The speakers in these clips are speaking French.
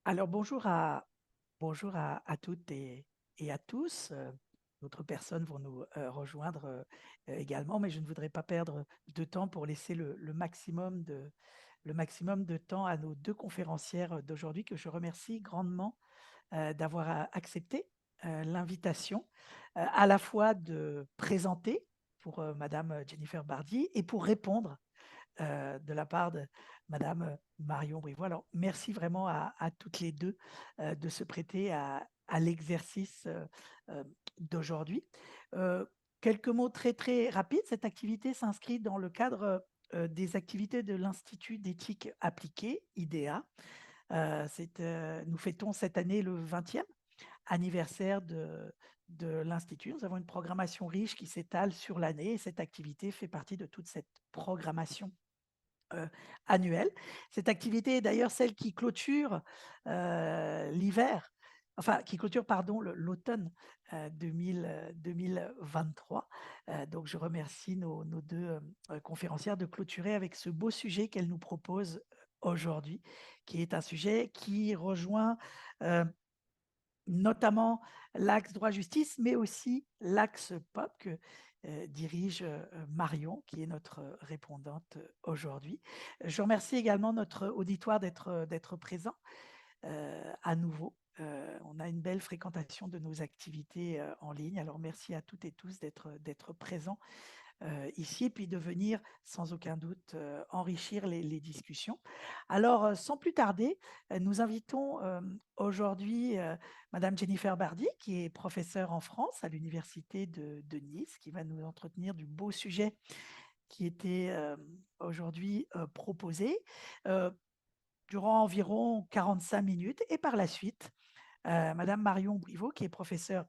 Alors bonjour à toutes et à tous. D'autres personnes vont nous rejoindre également, mais je ne voudrais pas perdre de temps pour laisser le maximum de temps à nos deux conférencières d'aujourd'hui, que je remercie grandement d'avoir accepté l'invitation, à la fois de présenter pour Madame Jennifer Bardi et pour répondre de la part de Madame Marion Brivois. Alors, merci vraiment à toutes les deux de se prêter à l'exercice d'aujourd'hui. Euh, Quelques mots très très rapides. Cette activité s'inscrit dans le cadre des activités de l'Institut d'éthique appliquée, IDEA. Nous fêtons cette année le 20e anniversaire de l'Institut. Nous avons une programmation riche qui s'étale sur l'année et cette activité fait partie de toute cette programmation annuelle. Cette activité est d'ailleurs celle qui clôture l'hiver, enfin qui clôture, pardon, l'automne 2023. Donc je remercie nos deux conférencières de clôturer avec ce beau sujet qu'elles nous proposent aujourd'hui, qui est un sujet qui rejoint notamment l'axe droit-justice, mais aussi l'axe pop que dirige Marion, qui est notre répondante aujourd'hui. Je remercie également notre auditoire d'être présent à nouveau. On a une belle fréquentation de nos activités en ligne. Alors merci à toutes et tous d'être présents ici et puis de venir sans aucun doute enrichir les discussions. Alors, sans plus tarder, nous invitons aujourd'hui Madame Jennifer Bardi, qui est professeure en France à l'Université de Nice, qui va nous entretenir du beau sujet qui était aujourd'hui proposé durant environ 45 minutes. Et par la suite, Madame Marion Brivois, qui est professeure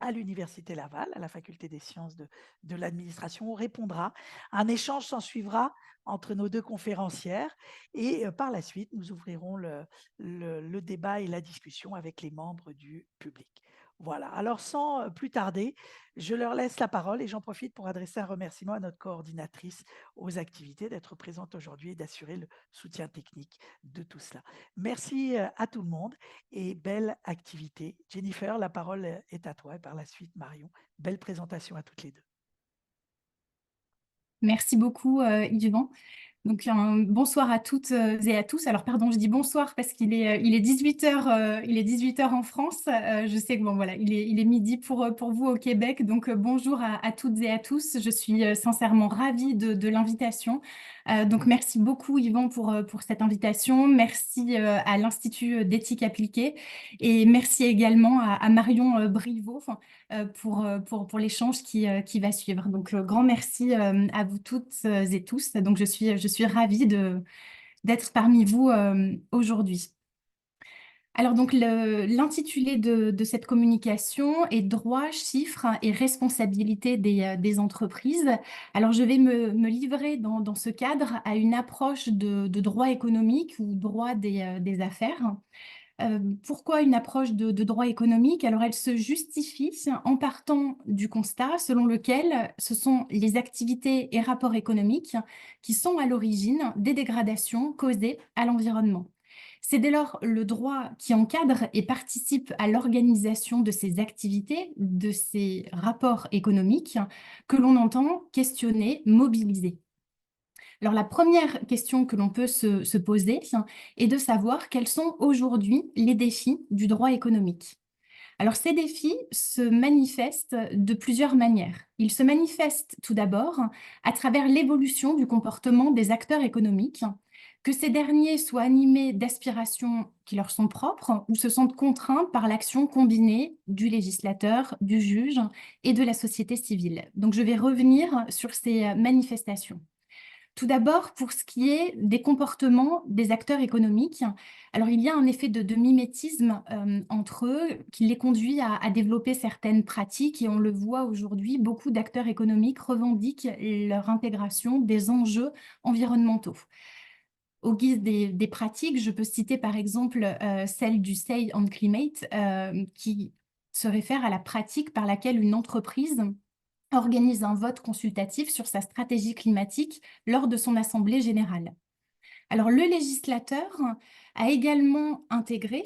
à l'Université Laval, à la Faculté des sciences de l'administration. On répondra. Un échange s'en suivra entre nos deux conférencières et par la suite, nous ouvrirons le débat et la discussion avec les membres du public. Voilà, alors sans plus tarder, je leur laisse la parole et j'en profite pour adresser un remerciement à notre coordinatrice aux activités d'être présente aujourd'hui et d'assurer le soutien technique de tout cela. Merci à tout le monde et belle activité. Jennifer, la parole est à toi et par la suite, Marion. Belle présentation à toutes les deux. Merci beaucoup, Yvan. Donc, bonsoir à toutes et à tous. Alors, pardon, je dis bonsoir parce qu'il est 18h, il est 18 heures en France. Je sais que bon, voilà, il est midi pour vous au Québec. Donc, bonjour à toutes et à tous. Je suis sincèrement ravie de l'invitation. Donc, merci beaucoup, Yvan, pour cette invitation. Merci à l'Institut d'éthique appliquée et merci également à Marion Brivois pour l'échange qui va suivre. Donc, grand merci à vous toutes et tous. Donc, je suis ravie d'être parmi vous aujourd'hui. Alors, donc, l'intitulé de cette communication est droit, chiffres et responsabilité des entreprises. Alors, je vais me livrer dans ce cadre à une approche de droit économique ou droit des affaires. Pourquoi une approche de droit économique? Alors, elle se justifie en partant du constat selon lequel ce sont les activités et rapports économiques qui sont à l'origine des dégradations causées à l'environnement. C'est dès lors le droit qui encadre et participe à l'organisation de ces activités, de ces rapports économiques, que l'on entend questionner, mobiliser. Alors, la première question que l'on peut se poser est de savoir quels sont aujourd'hui les défis du droit économique. Alors, ces défis se manifestent de plusieurs manières. Ils se manifestent tout d'abord à travers l'évolution du comportement des acteurs économiques, que ces derniers soient animés d'aspirations qui leur sont propres ou se sentent contraints par l'action combinée du législateur, du juge et de la société civile. Donc, je vais revenir sur ces manifestations. Tout d'abord, pour ce qui est des comportements des acteurs économiques, alors il y a un effet de mimétisme entre eux qui les conduit à développer certaines pratiques et on le voit aujourd'hui, beaucoup d'acteurs économiques revendiquent leur intégration des enjeux environnementaux. Au guise des pratiques, je peux citer par exemple celle du Say on Climate qui se réfère à la pratique par laquelle une entreprise organise un vote consultatif sur sa stratégie climatique lors de son assemblée générale. Alors, le législateur a également intégré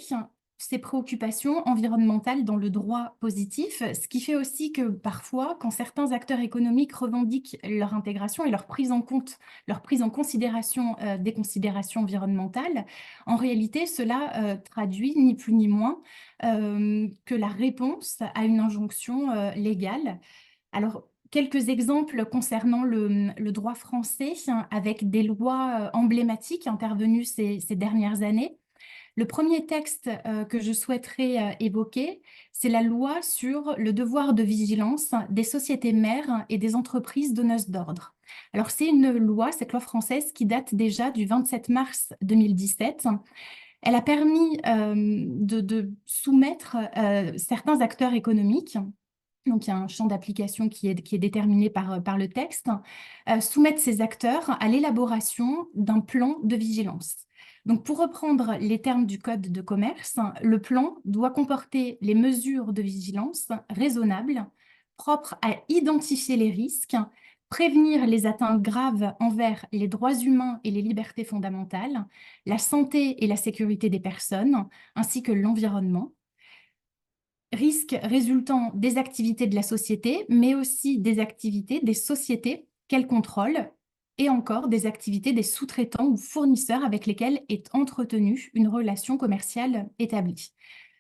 ces préoccupations environnementales dans le droit positif, ce qui fait aussi que parfois, quand certains acteurs économiques revendiquent leur intégration et leur prise en compte, leur prise en considération des considérations environnementales, en réalité, cela traduit ni plus ni moins que la réponse à une injonction légale. Alors, quelques exemples concernant le droit français avec des lois emblématiques intervenues ces dernières années. Le premier texte que je souhaiterais évoquer, c'est la loi sur le devoir de vigilance des sociétés mères et des entreprises donneuses d'ordre. Alors, c'est une loi, cette loi française, qui date déjà du 27 mars 2017. Elle a permis de soumettre certains acteurs économiques. Donc, il y a un champ d'application qui est déterminé par le texte, soumettre ces acteurs à l'élaboration d'un plan de vigilance. Donc, pour reprendre les termes du Code de commerce, le plan doit comporter les mesures de vigilance raisonnables, propres à identifier les risques, prévenir les atteintes graves envers les droits humains et les libertés fondamentales, la santé et la sécurité des personnes, ainsi que l'environnement, risques résultant des activités de la société, mais aussi des activités des sociétés qu'elle contrôle et encore des activités des sous-traitants ou fournisseurs avec lesquels est entretenue une relation commerciale établie.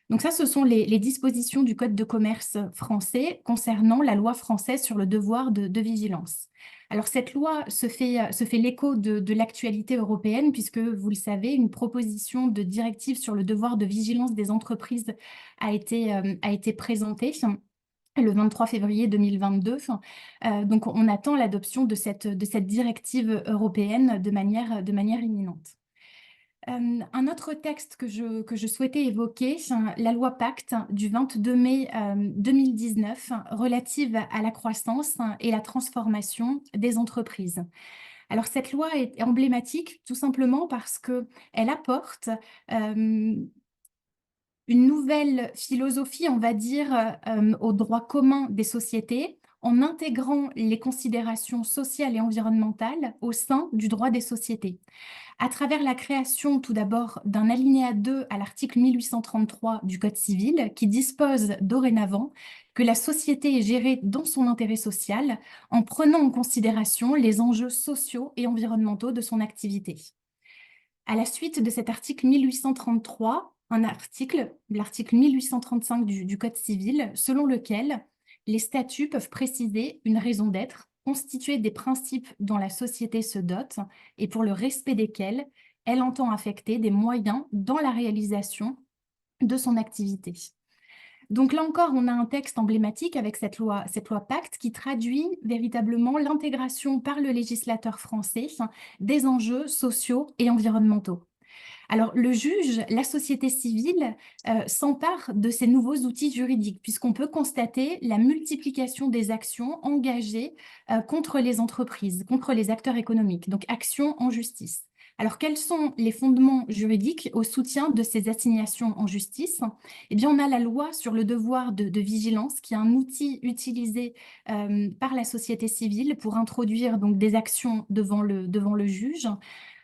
Donc ça, ce sont les dispositions du Code de commerce français concernant la loi française sur le devoir de vigilance. Alors cette loi se fait l'écho de l'actualité européenne puisque, vous le savez, une proposition de directive sur le devoir de vigilance des entreprises a été présentée le 23 février 2022. Donc on attend l'adoption de cette directive européenne de manière imminente. Un autre texte que je souhaitais évoquer, la loi Pacte du 22 mai 2019 relative à la croissance et la transformation des entreprises. Alors cette loi est emblématique tout simplement parce qu'elle apporte une nouvelle philosophie, on va dire, au droit commun des sociétés en intégrant les considérations sociales et environnementales au sein du droit des sociétés. À travers la création tout d'abord d'un alinéa 2 à l'article 1833 du Code civil qui dispose dorénavant que la société est gérée dans son intérêt social en prenant en considération les enjeux sociaux et environnementaux de son activité. À la suite de cet article 1833, l'article 1835 du Code civil, selon lequel les statuts peuvent préciser une raison d'être, constituer des principes dont la société se dote et pour le respect desquels elle entend affecter des moyens dans la réalisation de son activité. Donc là encore, on a un texte emblématique avec cette loi Pacte qui traduit véritablement l'intégration par le législateur français des enjeux sociaux et environnementaux. Alors, le juge, la société civile, s'empare de ces nouveaux outils juridiques, puisqu'on peut constater la multiplication des actions engagées contre les entreprises, contre les acteurs économiques, donc actions en justice. Alors, quels sont les fondements juridiques au soutien de ces assignations en justice? Eh bien, on a la loi sur le devoir de vigilance, qui est un outil utilisé par la société civile pour introduire donc des actions devant le juge.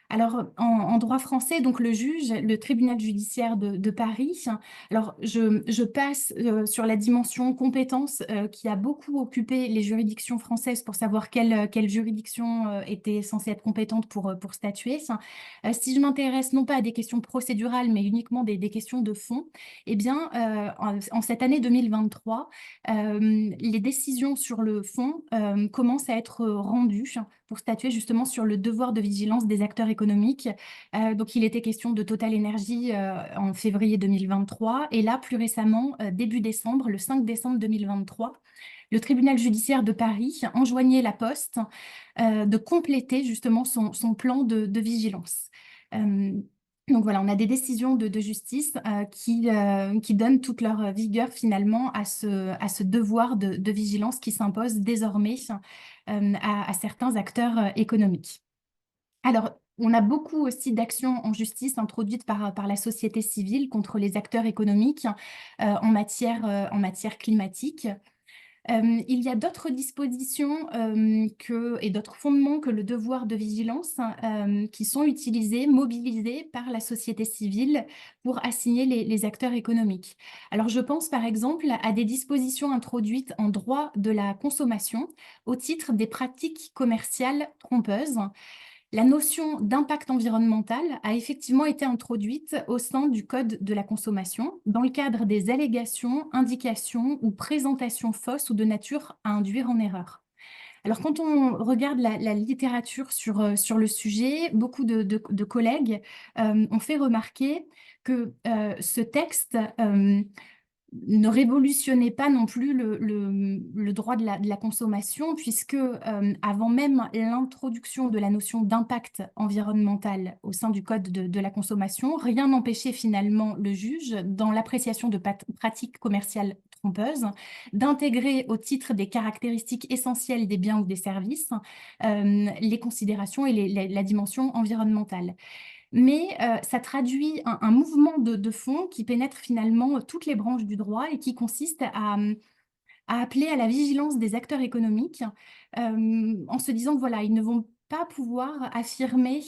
Alors, en droit français, donc le juge, le tribunal judiciaire de Paris, alors je passe sur la dimension compétence qui a beaucoup occupé les juridictions françaises pour savoir quelle juridiction était censée être compétente pour statuer. Si je m'intéresse non pas à des questions procédurales, mais uniquement des questions de fond, eh bien, en cette année 2023, les décisions sur le fond commencent à être rendues pour statuer justement sur le devoir de vigilance des acteurs économiques. Donc, il était question de Total Energy en février 2023 et là, plus récemment, début décembre, le 5 décembre 2023, le tribunal judiciaire de Paris enjoignait la Poste de compléter justement son plan de vigilance. Donc voilà, on a des décisions de justice qui donnent toute leur vigueur finalement à ce devoir de vigilance qui s'impose désormais à certains acteurs économiques. Alors, on a beaucoup aussi d'actions en justice introduites par la société civile contre les acteurs économiques en matière climatique. Il y a d'autres dispositions et d'autres fondements que le devoir de vigilance qui sont utilisés, mobilisés par la société civile pour assigner les acteurs économiques. Alors, je pense par exemple à des dispositions introduites en droit de la consommation au titre des pratiques commerciales trompeuses. La notion d'impact environnemental a effectivement été introduite au sein du Code de la consommation dans le cadre des allégations, indications ou présentations fausses ou de nature à induire en erreur. Alors, quand on regarde la littérature sur le sujet, beaucoup de collègues ont fait remarquer que ce texte ne révolutionnait pas non plus le droit de la consommation, puisque avant même l'introduction de la notion d'impact environnemental au sein du Code de la consommation, rien n'empêchait finalement le juge, dans l'appréciation de pratiques commerciales trompeuses, d'intégrer au titre des caractéristiques essentielles des biens ou des services les considérations et la dimension environnementale. Mais ça traduit un mouvement de fond qui pénètre finalement toutes les branches du droit et qui consiste à appeler à la vigilance des acteurs économiques en se disant que voilà, ils ne vont pas pouvoir affirmer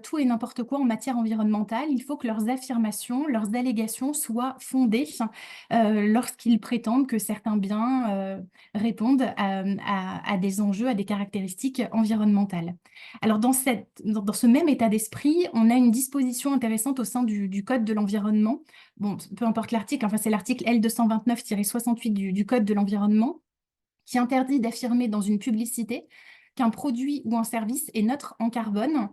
tout et n'importe quoi en matière environnementale. Il faut que leurs affirmations, leurs allégations soient fondées lorsqu'ils prétendent que certains biens répondent à des enjeux, à des caractéristiques environnementales. Alors, dans ce même état d'esprit, on a une disposition intéressante au sein du Code de l'environnement. Bon, peu importe l'article, enfin, c'est l'article L229-68 du Code de l'environnement qui interdit d'affirmer dans une publicité qu'un produit ou un service est neutre en carbone,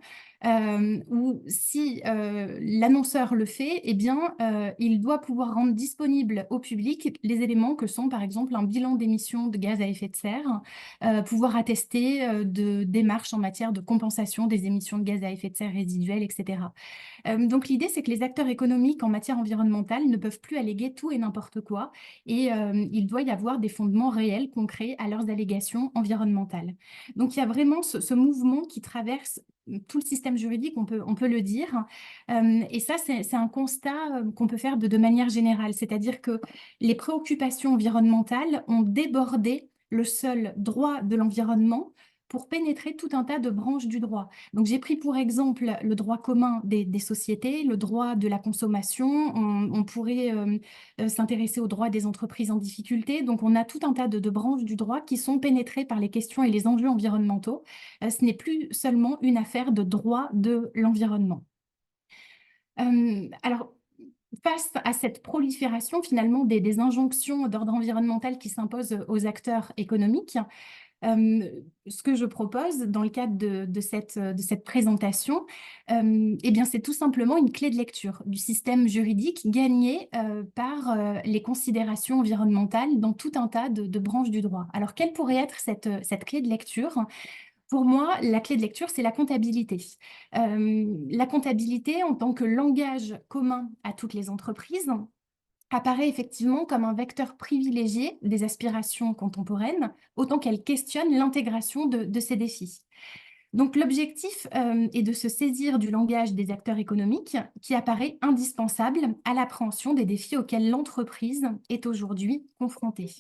ou si l'annonceur le fait, eh bien, il doit pouvoir rendre disponible au public les éléments que sont, par exemple, un bilan d'émissions de gaz à effet de serre, pouvoir attester de démarches en matière de compensation des émissions de gaz à effet de serre résiduelles, etc. Donc l'idée, c'est que les acteurs économiques en matière environnementale ne peuvent plus alléguer tout et n'importe quoi, et il doit y avoir des fondements réels, concrets à leurs allégations environnementales. Donc il y a vraiment ce mouvement qui traverse tout le système juridique, on peut le dire. Et ça, c'est un constat qu'on peut faire de manière générale, c'est-à-dire que les préoccupations environnementales ont débordé le seul droit de l'environnement pour pénétrer tout un tas de branches du droit. Donc, j'ai pris pour exemple le droit commun des sociétés, le droit de la consommation. On pourrait s'intéresser au droit des entreprises en difficulté. Donc, on a tout un tas de branches du droit qui sont pénétrées par les questions et les enjeux environnementaux. Ce n'est plus seulement une affaire de droit de l'environnement. Alors, face à cette prolifération finalement des injonctions d'ordre environnemental qui s'imposent aux acteurs économiques, ce que je propose dans le cadre de cette présentation, eh bien, c'est tout simplement une clé de lecture du système juridique gagnée par les considérations environnementales dans tout un tas de branches du droit. Alors, quelle pourrait être cette clé de lecture? Pour moi, la clé de lecture, c'est la comptabilité. La comptabilité, en tant que langage commun à toutes les entreprises, apparaît effectivement comme un vecteur privilégié des aspirations contemporaines, autant qu'elle questionne l'intégration de ces défis. Donc l'objectif est de se saisir du langage des acteurs économiques qui apparaît indispensable à l'appréhension des défis auxquels l'entreprise est aujourd'hui confrontée.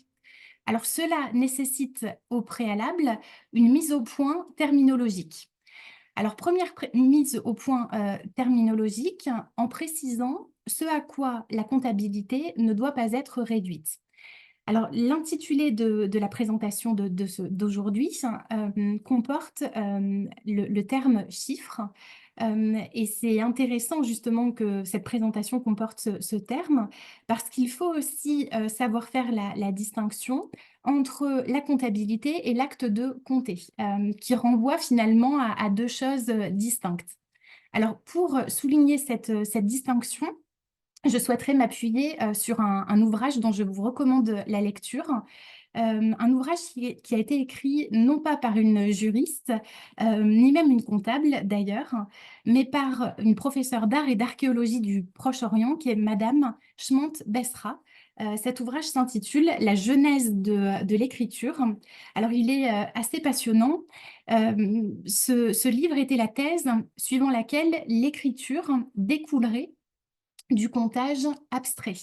Alors cela nécessite au préalable une mise au point terminologique. Alors, première mise au point terminologique, en précisant ce à quoi la comptabilité ne doit pas être réduite. Alors, l'intitulé de la présentation d'aujourd'hui comporte le terme chiffre. Et c'est intéressant justement que cette présentation comporte ce terme, parce qu'il faut aussi savoir faire la distinction entre la comptabilité et l'acte de compter, qui renvoie finalement à deux choses distinctes. Alors, pour souligner cette distinction, je souhaiterais m'appuyer sur un ouvrage dont je vous recommande la lecture. Un ouvrage qui a été écrit non pas par une juriste, ni même une comptable d'ailleurs, mais par une professeure d'art et d'archéologie du Proche-Orient, qui est Madame Chmant-Besra. Cet ouvrage s'intitule La genèse de l'écriture. Alors, il est assez passionnant. Ce livre était la thèse suivant laquelle l'écriture découlerait du comptage abstrait.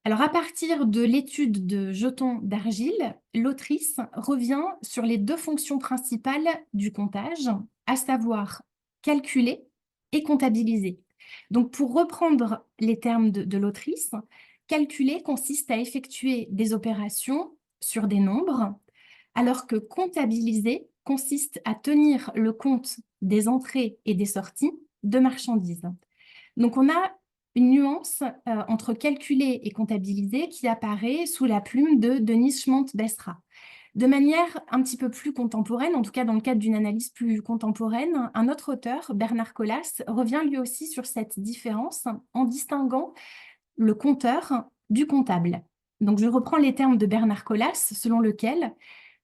Alors, à partir de l'étude de jetons d'argile, l'autrice revient sur les deux fonctions principales du comptage, à savoir calculer et comptabiliser. Donc, pour reprendre les termes de l'autrice, calculer consiste à effectuer des opérations sur des nombres, alors que comptabiliser consiste à tenir le compte des entrées et des sorties de marchandises. Donc, on a une nuance entre calculer et comptabiliser qui apparaît sous la plume de Denise Schmont-Bestra. De manière un petit peu plus contemporaine, en tout cas dans le cadre d'une analyse plus contemporaine, un autre auteur, Bernard Colas, revient lui aussi sur cette différence en distinguant le compteur du comptable. Donc, je reprends les termes de Bernard Colas, selon lequel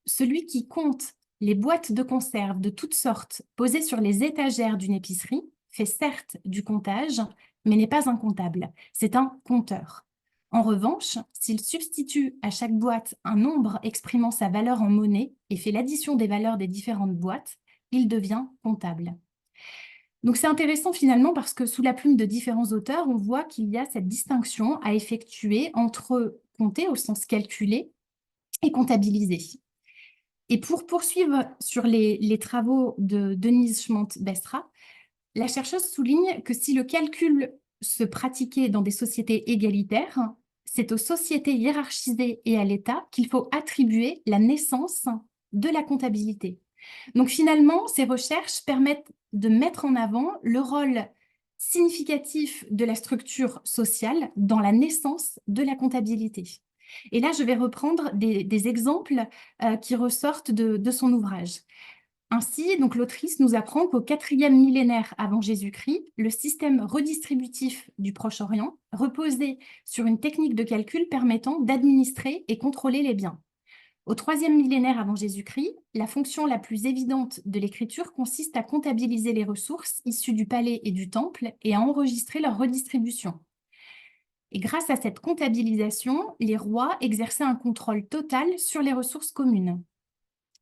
celui qui compte les boîtes de conserve de toutes sortes posées sur les étagères d'une épicerie fait certes du comptage, mais n'est pas un comptable, c'est un compteur. En revanche, s'il substitue à chaque boîte un nombre exprimant sa valeur en monnaie et fait l'addition des valeurs des différentes boîtes, il devient comptable. Donc c'est intéressant finalement parce que sous la plume de différents auteurs, on voit qu'il y a cette distinction à effectuer entre compter au sens calculé et comptabiliser. Et pour poursuivre sur les travaux de Denise Schmont-Bestra, la chercheuse souligne que si le calcul se pratiquait dans des sociétés égalitaires, c'est aux sociétés hiérarchisées et à l'État qu'il faut attribuer la naissance de la comptabilité. Donc finalement, ces recherches permettent de mettre en avant le rôle significatif de la structure sociale dans la naissance de la comptabilité. Et là, je vais reprendre des exemples qui ressortent de son ouvrage. Ainsi, donc l'autrice nous apprend qu'au 4e millénaire avant Jésus-Christ, le système redistributif du Proche-Orient reposait sur une technique de calcul permettant d'administrer et contrôler les biens. Au 3e millénaire avant Jésus-Christ, la fonction la plus évidente de l'écriture consiste à comptabiliser les ressources issues du palais et du temple et à enregistrer leur redistribution. Et grâce à cette comptabilisation, les rois exerçaient un contrôle total sur les ressources communes.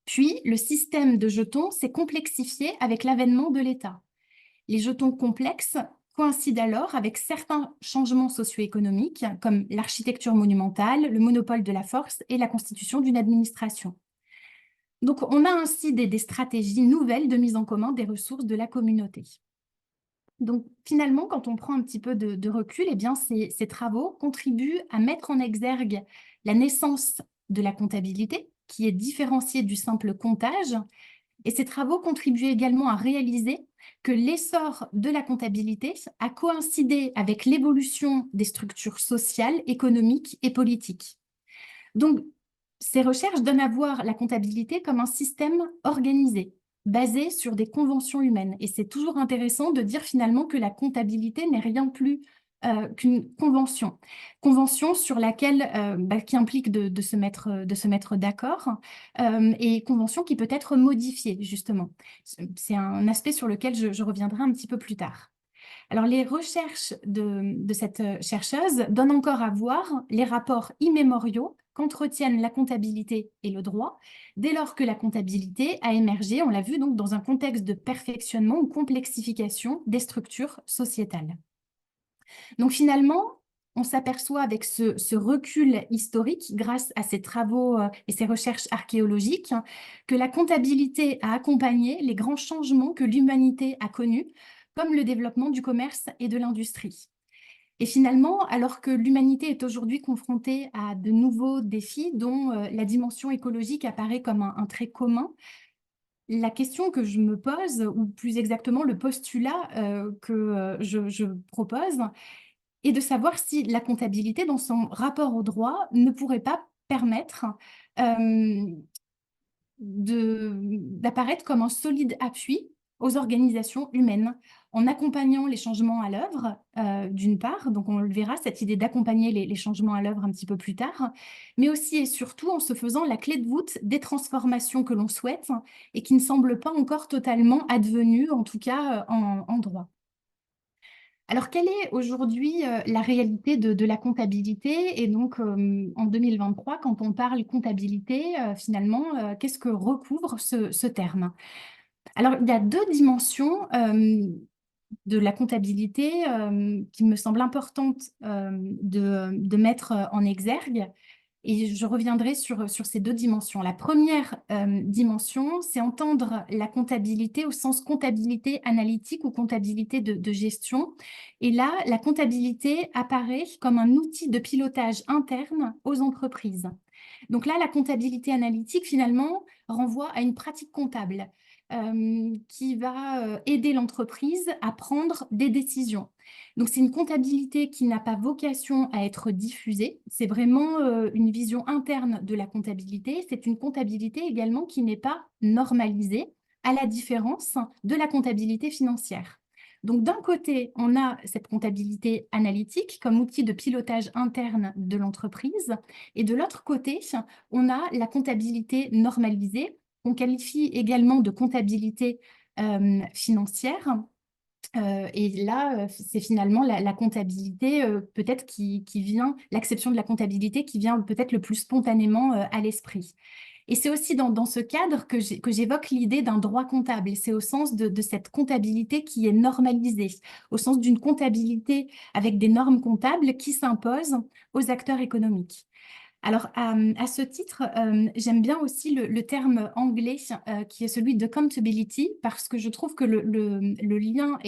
Puis, le système de jetons s'est complexifié avec l'avènement de l'État. Les jetons complexes coïncident alors avec certains changements socio-économiques, comme l'architecture monumentale, le monopole de la force et la constitution d'une administration. Donc, on a ainsi des stratégies nouvelles de mise en commun des ressources de la communauté. Donc, finalement, quand on prend un petit peu de recul, eh bien, ces travaux contribuent à mettre en exergue la naissance de la comptabilité, qui est différenciée du simple comptage. Et ces travaux contribuent également à réaliser que l'essor de la comptabilité a coïncidé avec l'évolution des structures sociales, économiques et politiques. Donc, ces recherches donnent à voir la comptabilité comme un système organisé, basé sur des conventions humaines. Et c'est toujours intéressant de dire finalement que la comptabilité n'est rien plus qu'une convention. Convention sur laquelle, qui implique de se mettre d'accord, et convention qui peut être modifiée, justement. C'est un aspect sur lequel je reviendrai un petit peu plus tard. Alors, les recherches de cette chercheuse donnent encore à voir les rapports immémoriaux qu'entretiennent la comptabilité et le droit, dès lors que la comptabilité a émergé, on l'a vu, donc dans un contexte de perfectionnement ou complexification des structures sociétales. Donc finalement, on s'aperçoit avec ce recul historique, grâce à ces travaux et ces recherches archéologiques, que la comptabilité a accompagné les grands changements que l'humanité a connus, comme le développement du commerce et de l'industrie. Et finalement, alors que l'humanité est aujourd'hui confrontée à de nouveaux défis, dont la dimension écologique apparaît comme un trait commun, la question que je me pose, ou plus exactement le postulat que je propose, est de savoir si la comptabilité, dans son rapport au droit, ne pourrait pas permettre d'apparaître comme un solide appui aux organisations humaines, en accompagnant les changements à l'œuvre, d'une part, donc on le verra, cette idée d'accompagner les changements à l'œuvre un petit peu plus tard, mais aussi et surtout en se faisant la clé de voûte des transformations que l'on souhaite et qui ne semblent pas encore totalement advenues, en tout cas en droit. Alors, quelle est aujourd'hui la réalité de la comptabilité? Et donc, en 2023, quand on parle comptabilité, finalement, qu'est-ce que recouvre ce terme? Alors, il y a deux dimensions de la comptabilité qui me semble importante de mettre en exergue. Et je reviendrai sur ces deux dimensions. La première dimension, c'est entendre la comptabilité au sens comptabilité analytique ou comptabilité de gestion. Et là, la comptabilité apparaît comme un outil de pilotage interne aux entreprises. Donc là, la comptabilité analytique, finalement, renvoie à une pratique comptable qui va aider l'entreprise à prendre des décisions. Donc, c'est une comptabilité qui n'a pas vocation à être diffusée. C'est vraiment une vision interne de la comptabilité. C'est une comptabilité également qui n'est pas normalisée, à la différence de la comptabilité financière. Donc, d'un côté, on a cette comptabilité analytique comme outil de pilotage interne de l'entreprise. Et de l'autre côté, on a la comptabilité normalisée, qu'on qualifie également de comptabilité financière. Et là, c'est finalement la comptabilité peut-être qui vient, l'acception de la comptabilité qui vient peut-être le plus spontanément à l'esprit. Et c'est aussi dans ce cadre que j'évoque l'idée d'un droit comptable. Et c'est au sens de cette comptabilité qui est normalisée, au sens d'une comptabilité avec des normes comptables qui s'imposent aux acteurs économiques. Alors, à ce titre, j'aime bien aussi le terme anglais qui est celui de accountability, parce que je trouve que le lien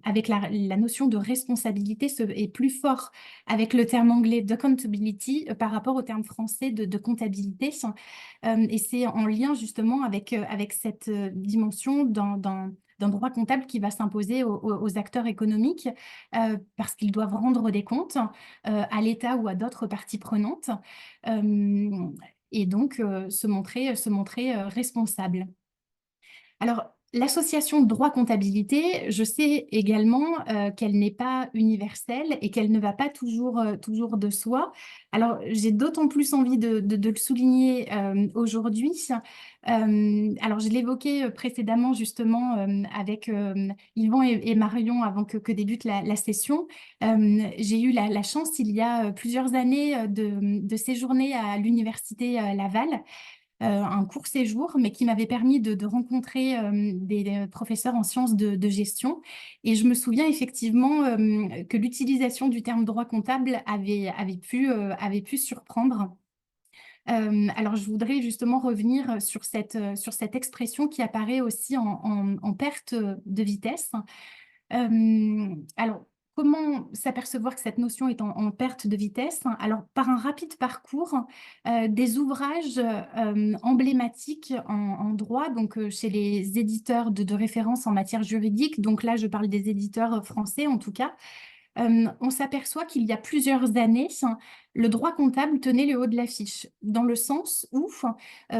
avec la notion de responsabilité est plus fort avec le terme anglais d'accountability par rapport au terme français de comptabilité. Et c'est en lien justement avec cette dimension d'un droit comptable qui va s'imposer aux acteurs économiques parce qu'ils doivent rendre des comptes à l'État ou à d'autres parties prenantes et donc se montrer responsable. Alors, l'association droit-comptabilité, je sais également qu'elle n'est pas universelle et qu'elle ne va pas toujours de soi. Alors, j'ai d'autant plus envie de le souligner aujourd'hui. Alors, je l'évoquais précédemment justement avec Yvan et Marion avant que débute la session. J'ai eu la chance, il y a plusieurs années, de séjourner à l'université Laval un court séjour, mais qui m'avait permis de rencontrer des professeurs en sciences de gestion. Et je me souviens effectivement que l'utilisation du terme droit comptable avait pu surprendre. Alors, je voudrais justement revenir sur cette expression qui apparaît aussi en perte de vitesse. Alors, comment s'apercevoir que cette notion est en perte de vitesse? Alors, par un rapide parcours des ouvrages emblématiques en droit, donc chez les éditeurs de référence en matière juridique, donc là, je parle des éditeurs français en tout cas, on s'aperçoit qu'il y a plusieurs années, le droit comptable tenait le haut de l'affiche, dans le sens où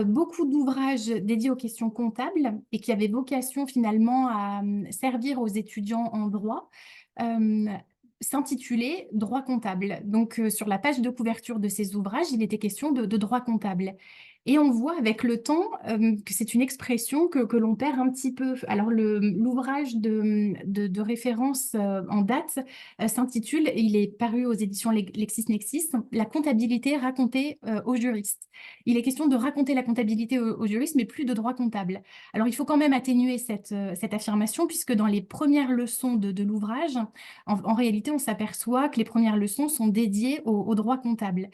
beaucoup d'ouvrages dédiés aux questions comptables et qui avaient vocation finalement à servir aux étudiants en droit s'intitulaient droit comptable. Donc, sur la page de couverture de ces ouvrages, il était question de droit comptable. Et on voit avec le temps que c'est une expression que l'on perd un petit peu. Alors, l'ouvrage de référence en date s'intitule, il est paru aux éditions LexisNexis, La comptabilité racontée aux juristes. Il est question de raconter la comptabilité aux juristes, mais plus de droit comptable. Alors, il faut quand même atténuer cette affirmation, puisque dans les premières leçons de l'ouvrage, en réalité, on s'aperçoit que les premières leçons sont dédiées au droit comptable.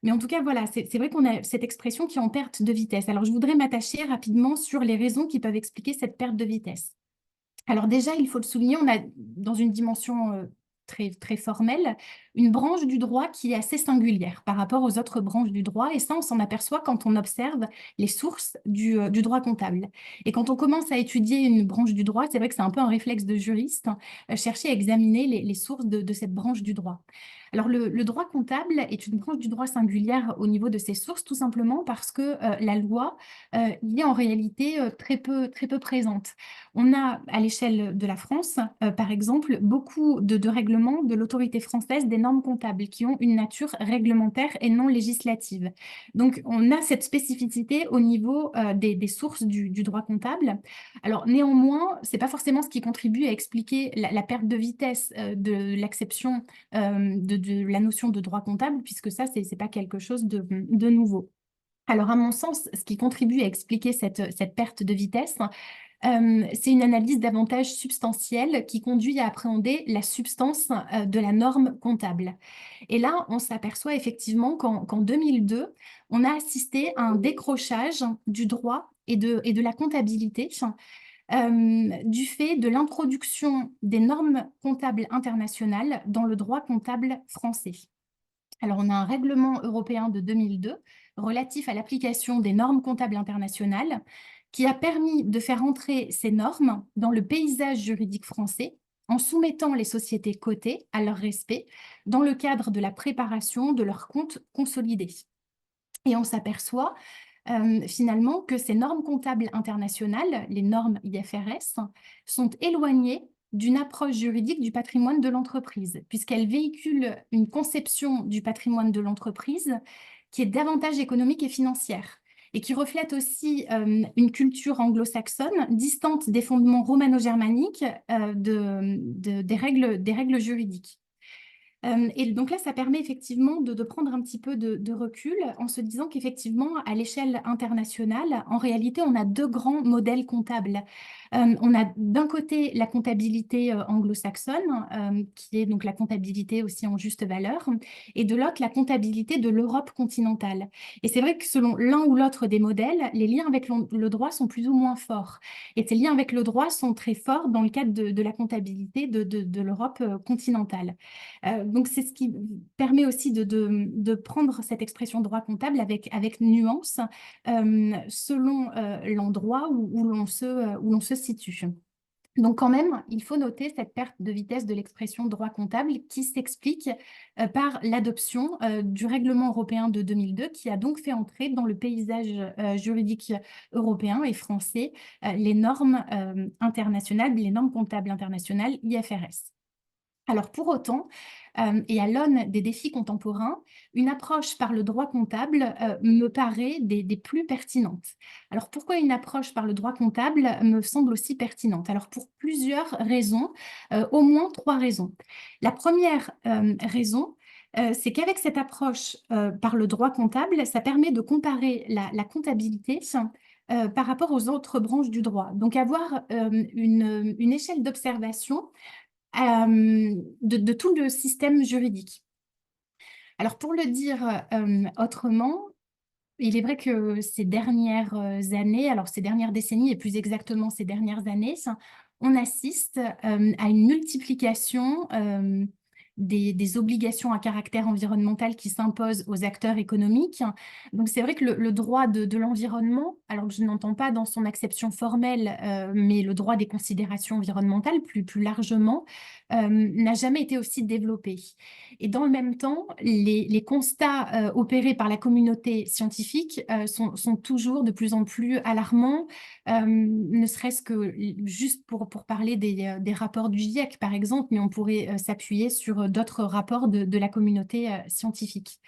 Mais en tout cas, voilà, c'est vrai qu'on a cette expression qui est en perte de vitesse. Alors, je voudrais m'attacher rapidement sur les raisons qui peuvent expliquer cette perte de vitesse. Alors déjà, il faut le souligner, on a dans une dimension très, très formelle, une branche du droit qui est assez singulière par rapport aux autres branches du droit. Et ça, on s'en aperçoit quand on observe les sources du droit comptable. Et quand on commence à étudier une branche du droit, c'est vrai que c'est un peu un réflexe de juriste, chercher à examiner les sources de cette branche du droit. Alors, le droit comptable est une branche du droit singulière au niveau de ses sources, tout simplement parce que la loi y est en réalité très peu présente. On a à l'échelle de la France, par exemple, beaucoup de règlements de l'autorité française des normes comptables qui ont une nature réglementaire et non législative. Donc, on a cette spécificité au niveau des sources du droit comptable. Alors, néanmoins, ce n'est pas forcément ce qui contribue à expliquer la perte de vitesse de l'acception de la notion de droit comptable, puisque ça, ce n'est pas quelque chose de nouveau. Alors, à mon sens, ce qui contribue à expliquer cette perte de vitesse, C'est une analyse davantage substantielle qui conduit à appréhender la substance de la norme comptable. Et là, on s'aperçoit effectivement qu'en 2002, on a assisté à un décrochage du droit et de la comptabilité du fait de l'introduction des normes comptables internationales dans le droit comptable français. Alors, on a un règlement européen de 2002 relatif à l'application des normes comptables internationales qui a permis de faire entrer ces normes dans le paysage juridique français en soumettant les sociétés cotées à leur respect dans le cadre de la préparation de leurs comptes consolidés. Et on s'aperçoit finalement que ces normes comptables internationales, les normes IFRS, sont éloignées d'une approche juridique du patrimoine de l'entreprise, puisqu'elles véhiculent une conception du patrimoine de l'entreprise qui est davantage économique et financière, et qui reflète aussi une culture anglo-saxonne distante des fondements romano-germaniques des règles juridiques. Et donc là, ça permet effectivement de prendre un petit peu de recul en se disant qu'effectivement, à l'échelle internationale, en réalité, on a deux grands modèles comptables. On a d'un côté la comptabilité anglo-saxonne, qui est donc la comptabilité aussi en juste valeur, et de l'autre, la comptabilité de l'Europe continentale. Et c'est vrai que selon l'un ou l'autre des modèles, les liens avec le droit sont plus ou moins forts. Et ces liens avec le droit sont très forts dans le cadre de la comptabilité de l'Europe continentale. Donc, c'est ce qui permet aussi de prendre cette expression droit comptable avec nuance selon l'endroit où l'on se situe. Donc quand même, il faut noter cette perte de vitesse de l'expression droit comptable qui s'explique par l'adoption du règlement européen de 2002 qui a donc fait entrer dans le paysage juridique européen et français les normes internationales, les normes comptables internationales IFRS. Alors pour autant, et à l'aune des défis contemporains, une approche par le droit comptable me paraît des plus pertinentes. Alors pourquoi une approche par le droit comptable me semble aussi pertinente? Alors pour plusieurs raisons, au moins 3 raisons. La première raison, c'est qu'avec cette approche par le droit comptable, ça permet de comparer la comptabilité par rapport aux autres branches du droit. Donc avoir une échelle d'observation de tout le système juridique. Alors pour le dire autrement, il est vrai que ces dernières années, alors ces dernières décennies et plus exactement ces dernières années, on assiste à une multiplication des obligations à caractère environnemental qui s'imposent aux acteurs économiques. Donc c'est vrai que le droit de l'environnement, alors que je n'entends pas dans son acception formelle, mais le droit des considérations environnementales plus largement, n'a jamais été aussi développé. Et dans le même temps, les constats opérés par la communauté scientifique sont toujours de plus en plus alarmants, ne serait-ce que juste pour parler des rapports du GIEC, par exemple, mais on pourrait s'appuyer sur d'autres rapports de la communauté scientifique.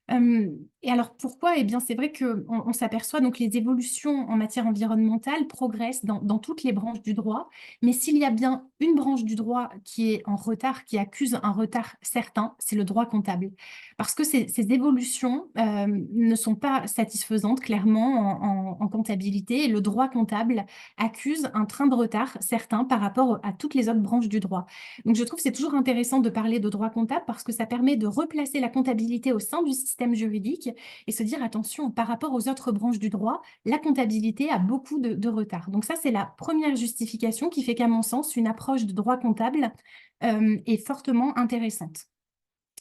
Et alors pourquoi? Eh bien, c'est vrai qu'on s'aperçoit donc les évolutions en matière environnementale progressent dans toutes les branches du droit, mais s'il y a bien une branche du droit qui est en retard, qui accuse un retard certain, c'est le droit comptable. Parce que ces évolutions ne sont pas satisfaisantes, clairement, en comptabilité, et le droit comptable accuse un train de retard certain par rapport à toutes les autres branches du droit. Donc, je trouve que c'est toujours intéressant de parler de droit comptable parce que ça permet de replacer la comptabilité au sein du système juridique et se dire, attention, par rapport aux autres branches du droit, la comptabilité a beaucoup de retard. Donc ça, c'est la première justification qui fait qu'à mon sens, une approche de droit comptable est fortement intéressante.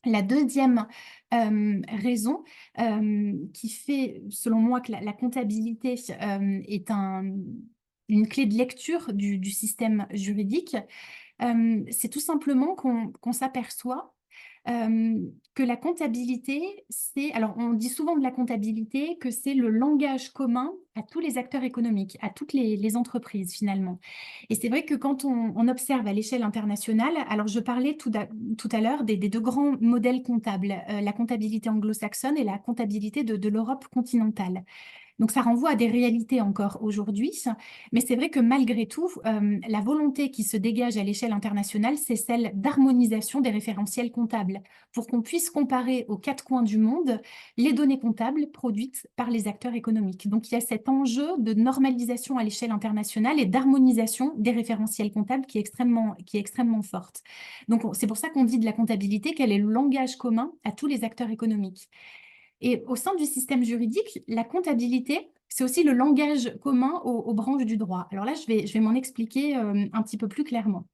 La deuxième raison qui fait, selon moi, que la comptabilité est une clé de lecture du système juridique, c'est tout simplement qu'on s'aperçoit que la comptabilité, alors on dit souvent de la comptabilité que c'est le langage commun à tous les acteurs économiques, à toutes les entreprises finalement. Et c'est vrai que quand on observe à l'échelle internationale, alors je parlais tout à l'heure des deux grands modèles comptables, la comptabilité anglo-saxonne et la comptabilité de l'Europe continentale. Donc ça renvoie à des réalités encore aujourd'hui, mais c'est vrai que malgré tout, la volonté qui se dégage à l'échelle internationale, c'est celle d'harmonisation des référentiels comptables pour qu'on puisse comparer aux quatre coins du monde les données comptables produites par les acteurs économiques. Donc il y a cet enjeu de normalisation à l'échelle internationale et d'harmonisation des référentiels comptables qui est extrêmement forte. Donc c'est pour ça qu'on dit de la comptabilité qu'elle est le langage commun à tous les acteurs économiques. Et au sein du système juridique, la comptabilité, c'est aussi le langage commun aux branches du droit. Alors là, je vais m'en expliquer un petit peu plus clairement.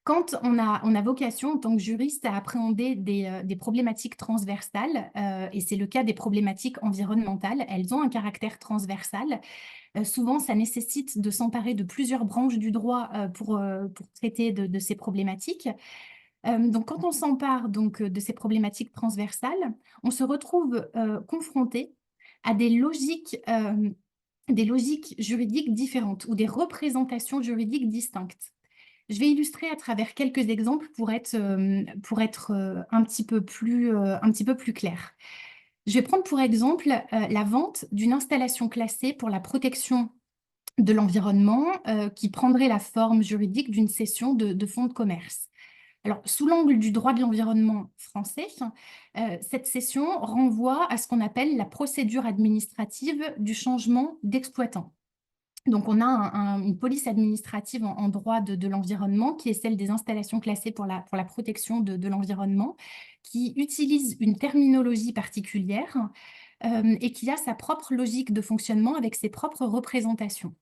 Quand on a vocation, en tant que juriste, à appréhender des problématiques transversales, et c'est le cas des problématiques environnementales, elles ont un caractère transversal. Souvent, ça nécessite de s'emparer de plusieurs branches du droit pour traiter de ces problématiques. Donc, quand on s'empare donc de ces problématiques transversales, on se retrouve confronté à des logiques juridiques différentes ou des représentations juridiques distinctes. Je vais illustrer à travers quelques exemples pour être un petit peu plus clair. Je vais prendre pour exemple la vente d'une installation classée pour la protection de l'environnement qui prendrait la forme juridique d'une cession de fonds de commerce. Alors, sous l'angle du droit de l'environnement français, cette cession renvoie à ce qu'on appelle la procédure administrative du changement d'exploitant. Donc, on a une police administrative en droit de l'environnement qui est celle des installations classées pour la protection de l'environnement, qui utilise une terminologie particulière et qui a sa propre logique de fonctionnement avec ses propres représentations.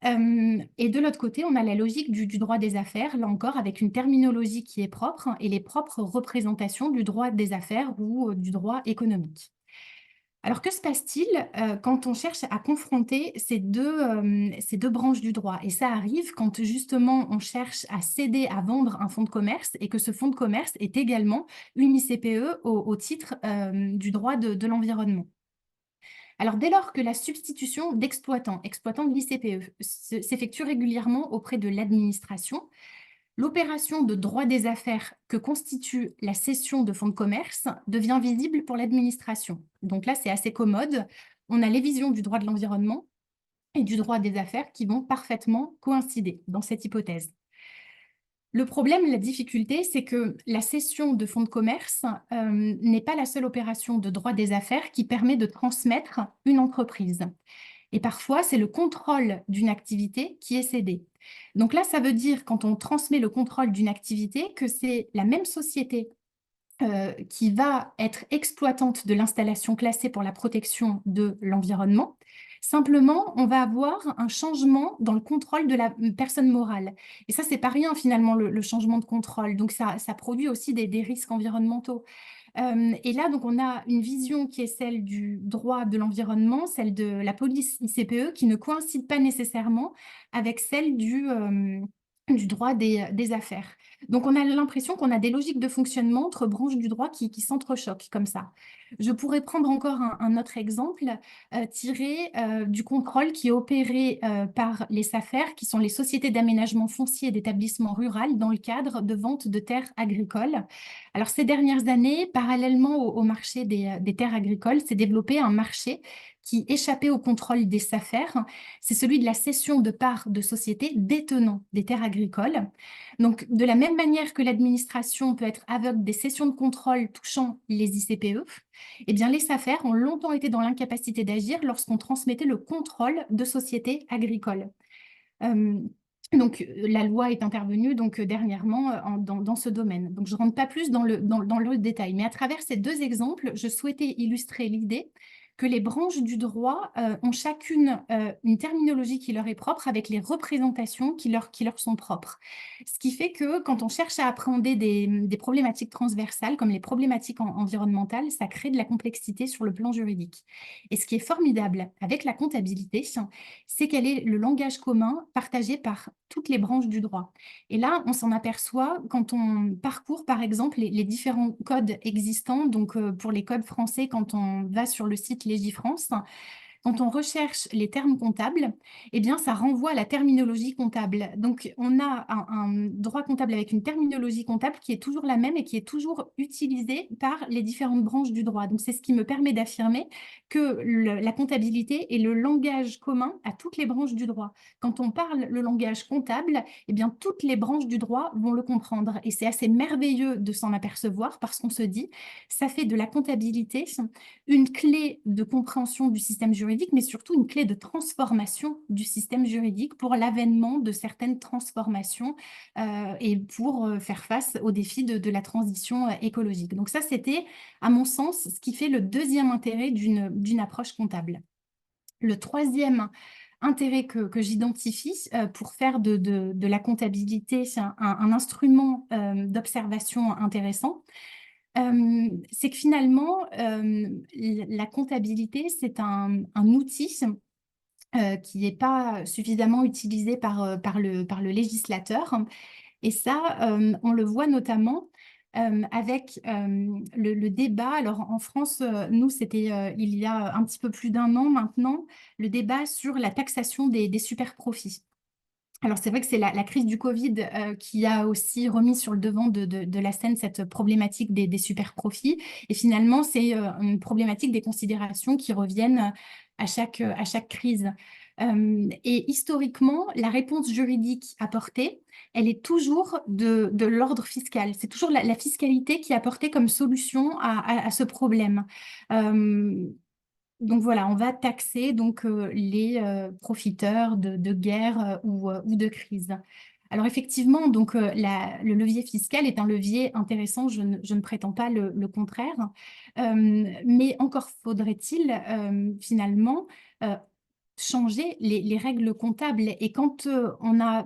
Et de l'autre côté, on a la logique du droit des affaires, là encore, avec une terminologie qui est propre et les propres représentations du droit des affaires ou du droit économique. Alors, que se passe-t-il quand on cherche à confronter ces deux branches du droit? Et ça arrive quand justement on cherche à céder, à vendre un fonds de commerce et que ce fonds de commerce est également une ICPE au titre du droit de l'environnement. Alors, dès lors que la substitution exploitant de l'ICPE s'effectue régulièrement auprès de l'administration, l'opération de droit des affaires que constitue la cession de fonds de commerce devient visible pour l'administration. Donc là, c'est assez commode. On a les visions du droit de l'environnement et du droit des affaires qui vont parfaitement coïncider dans cette hypothèse. Le problème, la difficulté, c'est que la cession de fonds de commerce n'est pas la seule opération de droit des affaires qui permet de transmettre une entreprise. Et parfois, c'est le contrôle d'une activité qui est cédé. Donc là, ça veut dire, quand on transmet le contrôle d'une activité, que c'est la même société qui va être exploitante de l'installation classée pour la protection de l'environnement. Simplement, on va avoir un changement dans le contrôle de la personne morale. Et ça, c'est pas rien finalement, le changement de contrôle. Donc, ça produit aussi des risques environnementaux. Et là, donc, on a une vision qui est celle du droit de l'environnement, celle de la police ICPE, qui ne coïncide pas nécessairement avec celle du droit des affaires. Donc, on a l'impression qu'on a des logiques de fonctionnement entre branches du droit qui s'entrechoquent comme ça. Je pourrais prendre encore un autre exemple tiré du contrôle qui est opéré par les SAFER, qui sont les sociétés d'aménagement foncier et d'établissement rural dans le cadre de vente de terres agricoles. Alors, ces dernières années, parallèlement au marché des terres agricoles, s'est développé un marché qui échappait au contrôle des SAFER. C'est celui de la cession de parts de sociétés détenant des terres agricoles. Donc, de la même manière que l'administration peut être aveugle des cessions de contrôle touchant les ICPE, eh bien, les SAFER ont longtemps été dans l'incapacité d'agir lorsqu'on transmettait le contrôle de sociétés agricoles. Donc, la loi est intervenue dernièrement dans ce domaine. Donc, je ne rentre pas plus dans le détail, mais à travers ces deux exemples, je souhaitais illustrer l'idée que les branches du droit ont chacune une terminologie qui leur est propre avec les représentations qui leur sont propres. Ce qui fait que quand on cherche à appréhender des problématiques transversales comme les problématiques environnementales, ça crée de la complexité sur le plan juridique. Et ce qui est formidable avec la comptabilité, c'est qu'elle est le langage commun partagé par toutes les branches du droit. Et là, on s'en aperçoit quand on parcourt, par exemple, les différents codes existants. Donc, pour les codes français, quand on va sur le site Légifrance, quand on recherche les termes comptables, eh bien, ça renvoie à la terminologie comptable. Donc, on a un droit comptable avec une terminologie comptable qui est toujours la même et qui est toujours utilisée par les différentes branches du droit. Donc, c'est ce qui me permet d'affirmer que la comptabilité est le langage commun à toutes les branches du droit. Quand on parle le langage comptable, eh bien, toutes les branches du droit vont le comprendre. Et c'est assez merveilleux de s'en apercevoir parce qu'on se dit, ça fait de la comptabilité une clé de compréhension du système juridique, mais surtout une clé de transformation du système juridique pour l'avènement de certaines transformations et pour faire face aux défis de la transition écologique. Donc ça, c'était, à mon sens, ce qui fait le deuxième intérêt d'une approche comptable. Le troisième intérêt que j'identifie pour faire de la comptabilité un instrument d'observation intéressant, c'est que finalement, la comptabilité, c'est un outil qui n'est pas suffisamment utilisé par le législateur. Et ça, on le voit notamment avec le débat. Alors en France, nous, c'était il y a un petit peu plus d'un an maintenant, le débat sur la taxation des super profits. Alors c'est vrai que c'est la crise du Covid qui a aussi remis sur le devant de la scène cette problématique des super profits. Et finalement, c'est une problématique des considérations qui reviennent à chaque crise. Et historiquement, la réponse juridique apportée, elle est toujours de l'ordre fiscal. C'est toujours la fiscalité qui est apportée comme solution à ce problème. Donc voilà, on va taxer donc, les profiteurs de guerre ou de crise. Alors effectivement, donc, le levier fiscal est un levier intéressant, je ne prétends pas le contraire. Mais encore faudrait-il finalement euh, changer les règles comptables. Et quand on a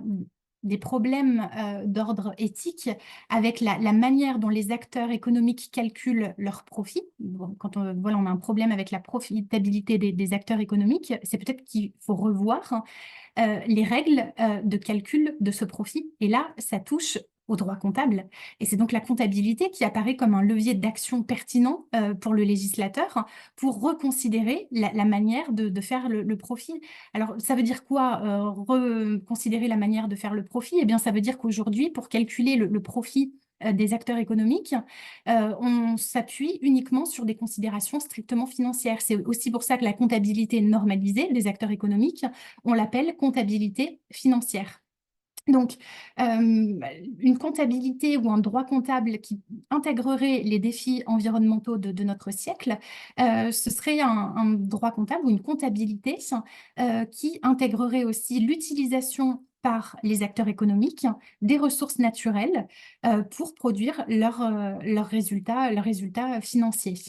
des problèmes d'ordre éthique avec la manière dont les acteurs économiques calculent leurs profits, bon, quand voilà, on a un problème avec la profitabilité des acteurs économiques, c'est peut-être qu'il faut revoir les règles de calcul de ce profit. Et là, ça touche au droit comptable. Et c'est donc la comptabilité qui apparaît comme un levier d'action pertinent pour le législateur pour reconsidérer la manière de faire le profit. Alors, ça veut dire quoi, reconsidérer la manière de faire le profit? Eh bien, ça veut dire qu'aujourd'hui, pour calculer le profit des acteurs économiques, on s'appuie uniquement sur des considérations strictement financières. C'est aussi pour ça que la comptabilité normalisée des acteurs économiques, on l'appelle comptabilité financière. Donc, une comptabilité ou un droit comptable qui intégrerait les défis environnementaux de notre siècle, ce serait un droit comptable ou une comptabilité qui intégrerait aussi l'utilisation par les acteurs économiques des ressources naturelles pour produire leurs résultats financiers.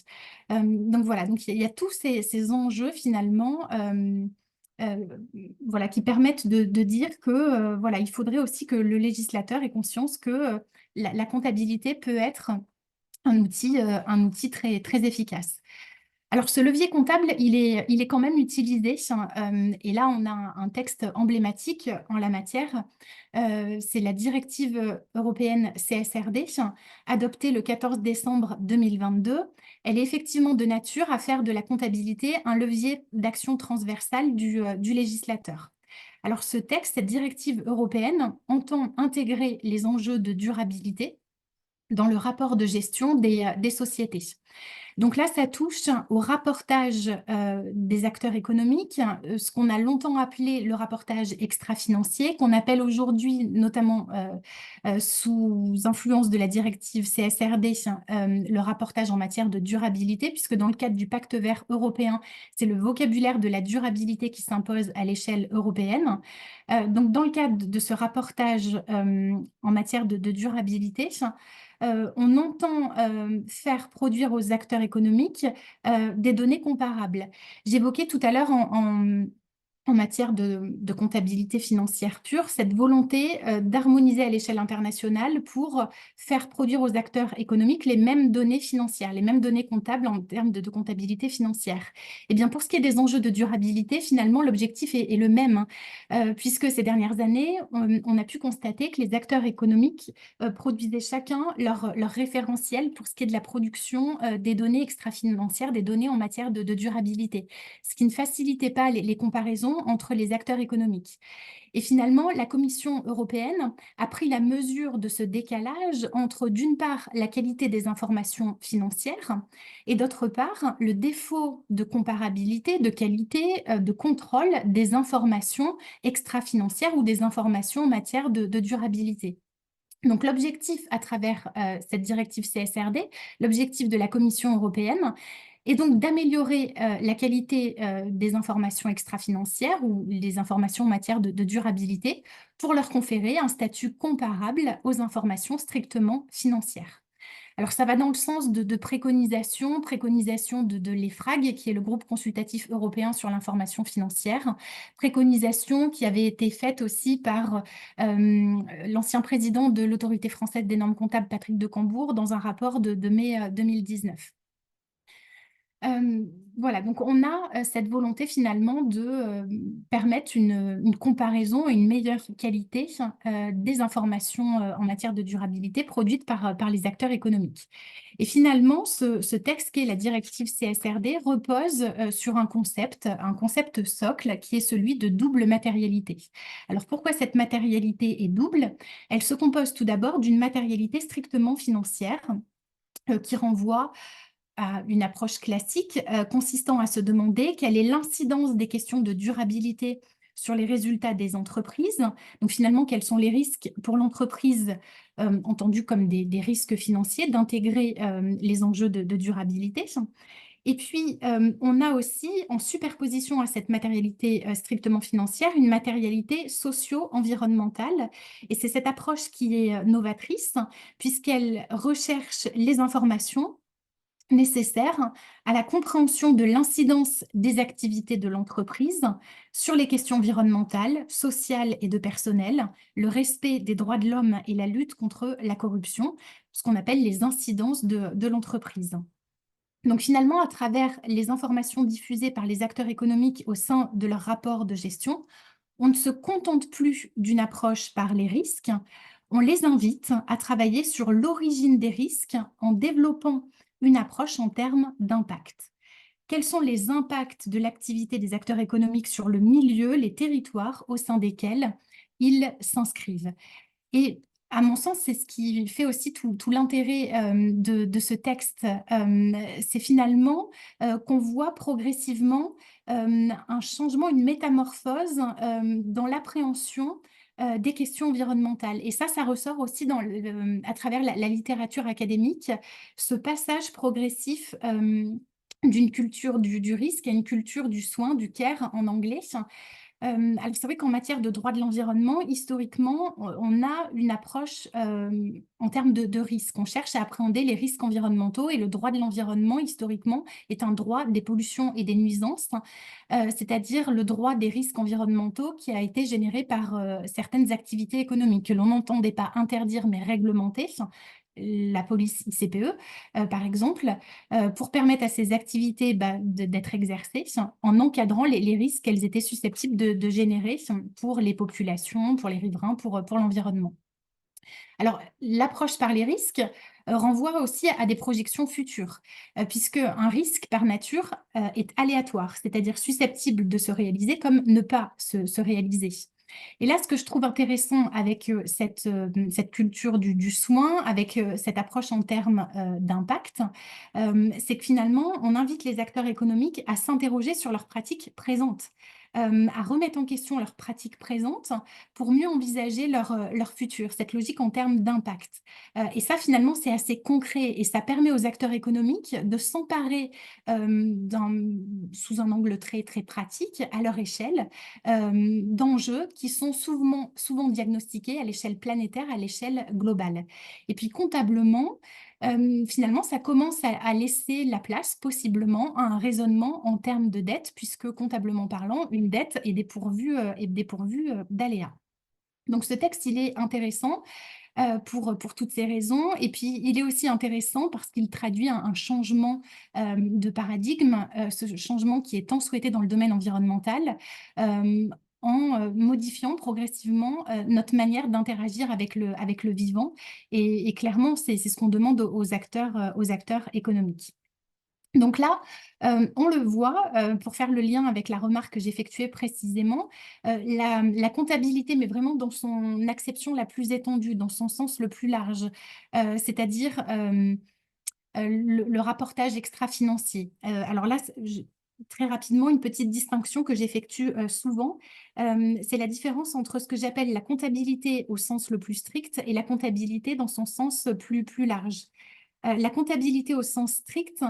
Donc voilà, donc il y a tous ces enjeux finalement euh, voilà, qui permettent de dire que voilà, il faudrait aussi que le législateur ait conscience que la comptabilité peut être un outil très, très efficace. Alors, ce levier comptable, il est quand même utilisé. Et là, on a un texte emblématique en la matière. C'est la directive européenne CSRD, adoptée le 14 décembre 2022. Elle est effectivement de nature à faire de la comptabilité un levier d'action transversale du législateur. Alors, ce texte, cette directive européenne, entend intégrer les enjeux de durabilité dans le rapport de gestion des sociétés. Donc là, ça touche au rapportage des acteurs économiques, ce qu'on a longtemps appelé le rapportage extra-financier, qu'on appelle aujourd'hui, notamment sous influence de la directive CSRD, le rapportage en matière de durabilité, puisque dans le cadre du pacte vert européen, c'est le vocabulaire de la durabilité qui s'impose à l'échelle européenne. Donc dans le cadre de ce rapportage en matière de durabilité, on entend faire produire aux acteurs économiques des données comparables. J'évoquais tout à l'heure en matière de comptabilité financière pure, cette volonté d'harmoniser à l'échelle internationale pour faire produire aux acteurs économiques les mêmes données financières, les mêmes données comptables en termes de comptabilité financière. Eh bien, pour ce qui est des enjeux de durabilité, finalement, l'objectif est le même, hein, puisque ces dernières années, on a pu constater que les acteurs économiques produisaient chacun leur référentiel pour ce qui est de la production des données extra-financières, des données en matière de durabilité, ce qui ne facilitait pas les comparaisons entre les acteurs économiques. Et finalement, la Commission européenne a pris la mesure de ce décalage entre, d'une part, la qualité des informations financières et, d'autre part, le défaut de comparabilité, de qualité, de contrôle des informations extra-financières ou des informations en matière de durabilité. Donc, l'objectif à travers cette directive CSRD, l'objectif de la Commission européenne, est donc d'améliorer la qualité des informations extra-financières ou les informations en matière de durabilité pour leur conférer un statut comparable aux informations strictement financières. Alors, ça va dans le sens de préconisation de l'EFRAG, qui est le groupe consultatif européen sur l'information financière, préconisation qui avait été faite aussi par l'ancien président de l'Autorité française des normes comptables, Patrick Decambourg, dans un rapport de mai 2019. Voilà, donc on a cette volonté finalement de permettre une comparaison et une meilleure qualité des informations en matière de durabilité produites par les acteurs économiques. Et finalement, ce texte qui est la directive CSRD repose sur un concept socle qui est celui de double matérialité. Alors pourquoi cette matérialité est double? Elle se compose tout d'abord d'une matérialité strictement financière qui renvoie à une approche classique consistant à se demander quelle est l'incidence des questions de durabilité sur les résultats des entreprises. Donc finalement, quels sont les risques pour l'entreprise, entendus comme des risques financiers, d'intégrer les enjeux de durabilité. Et puis, on a aussi, en superposition à cette matérialité strictement financière, une matérialité socio-environnementale. Et c'est cette approche qui est novatrice, puisqu'elle recherche les informations nécessaires à la compréhension de l'incidence des activités de l'entreprise sur les questions environnementales, sociales et de personnel, le respect des droits de l'homme et la lutte contre la corruption, ce qu'on appelle les incidences de l'entreprise. Donc finalement, à travers les informations diffusées par les acteurs économiques au sein de leur rapport de gestion, on ne se contente plus d'une approche par les risques, on les invite à travailler sur l'origine des risques en développant une approche en termes d'impact. Quels sont les impacts de l'activité des acteurs économiques sur le milieu, les territoires au sein desquels ils s'inscrivent? Et à mon sens, c'est ce qui fait aussi tout l'intérêt de ce texte. C'est finalement qu'on voit progressivement un changement, une métamorphose dans l'appréhension des questions environnementales. Et ça ressort aussi à travers la littérature académique, ce passage progressif d'une culture du risque à une culture du soin, du care en anglais. Alors c'est vrai qu'en matière de droit de l'environnement, historiquement, on a une approche en termes de risques. On cherche à appréhender les risques environnementaux et le droit de l'environnement, historiquement, est un droit des pollutions et des nuisances, c'est-à-dire le droit des risques environnementaux qui a été généré par certaines activités économiques que l'on n'entendait pas interdire mais réglementer. La police ICPE, par exemple, pour permettre à ces activités d'être exercées en encadrant les risques qu'elles étaient susceptibles de générer pour les populations, pour les riverains, pour l'environnement. Alors, l'approche par les risques renvoie aussi à des projections futures, puisque un risque par nature est aléatoire, c'est-à-dire susceptible de se réaliser comme ne pas se réaliser. Et là, ce que je trouve intéressant avec cette culture du soin, avec cette approche en termes d'impact, c'est que finalement, on invite les acteurs économiques à s'interroger sur leurs pratiques présentes, à remettre en question leurs pratiques présentes pour mieux envisager leur futur, cette logique en termes d'impact. Et ça, finalement, c'est assez concret et ça permet aux acteurs économiques de s'emparer sous un angle très, très pratique, à leur échelle, d'enjeux qui sont souvent diagnostiqués à l'échelle planétaire, à l'échelle globale. Et puis comptablement, finalement, ça commence à laisser la place, possiblement, à un raisonnement en termes de dette, puisque comptablement parlant, une dette est dépourvue d'aléas. Donc ce texte, il est intéressant pour toutes ces raisons. Et puis, il est aussi intéressant parce qu'il traduit un changement de paradigme, ce changement qui est tant souhaité dans le domaine environnemental, euh, en modifiant progressivement notre manière d'interagir avec le vivant. Et clairement, c'est ce qu'on demande aux acteurs économiques. Donc là, on le voit, pour faire le lien avec la remarque que j'effectuais précisément, la comptabilité, mais vraiment dans son acception la plus étendue, dans son sens le plus large, c'est-à-dire le rapportage extra-financier. Alors là, très rapidement, une petite distinction que j'effectue souvent, c'est la différence entre ce que j'appelle la comptabilité au sens le plus strict et la comptabilité dans son sens plus large. La comptabilité au sens strict,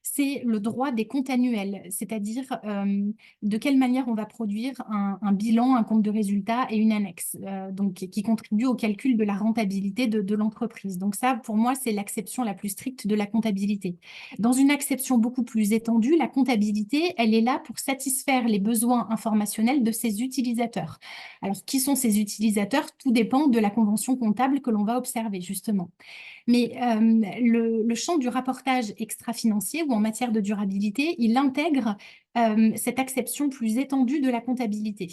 c'est le droit des comptes annuels, c'est-à-dire de quelle manière on va produire un bilan, un compte de résultat et une annexe, donc qui contribue au calcul de la rentabilité de l'entreprise. Donc ça, pour moi, c'est l'acception la plus stricte de la comptabilité. Dans une acception beaucoup plus étendue, la comptabilité, elle est là pour satisfaire les besoins informationnels de ses utilisateurs. Alors, qui sont ces utilisateurs? Tout dépend de la convention comptable que l'on va observer, justement. Mais le champ du rapportage extra-financier ou en matière de durabilité, il intègre cette acception plus étendue de la comptabilité.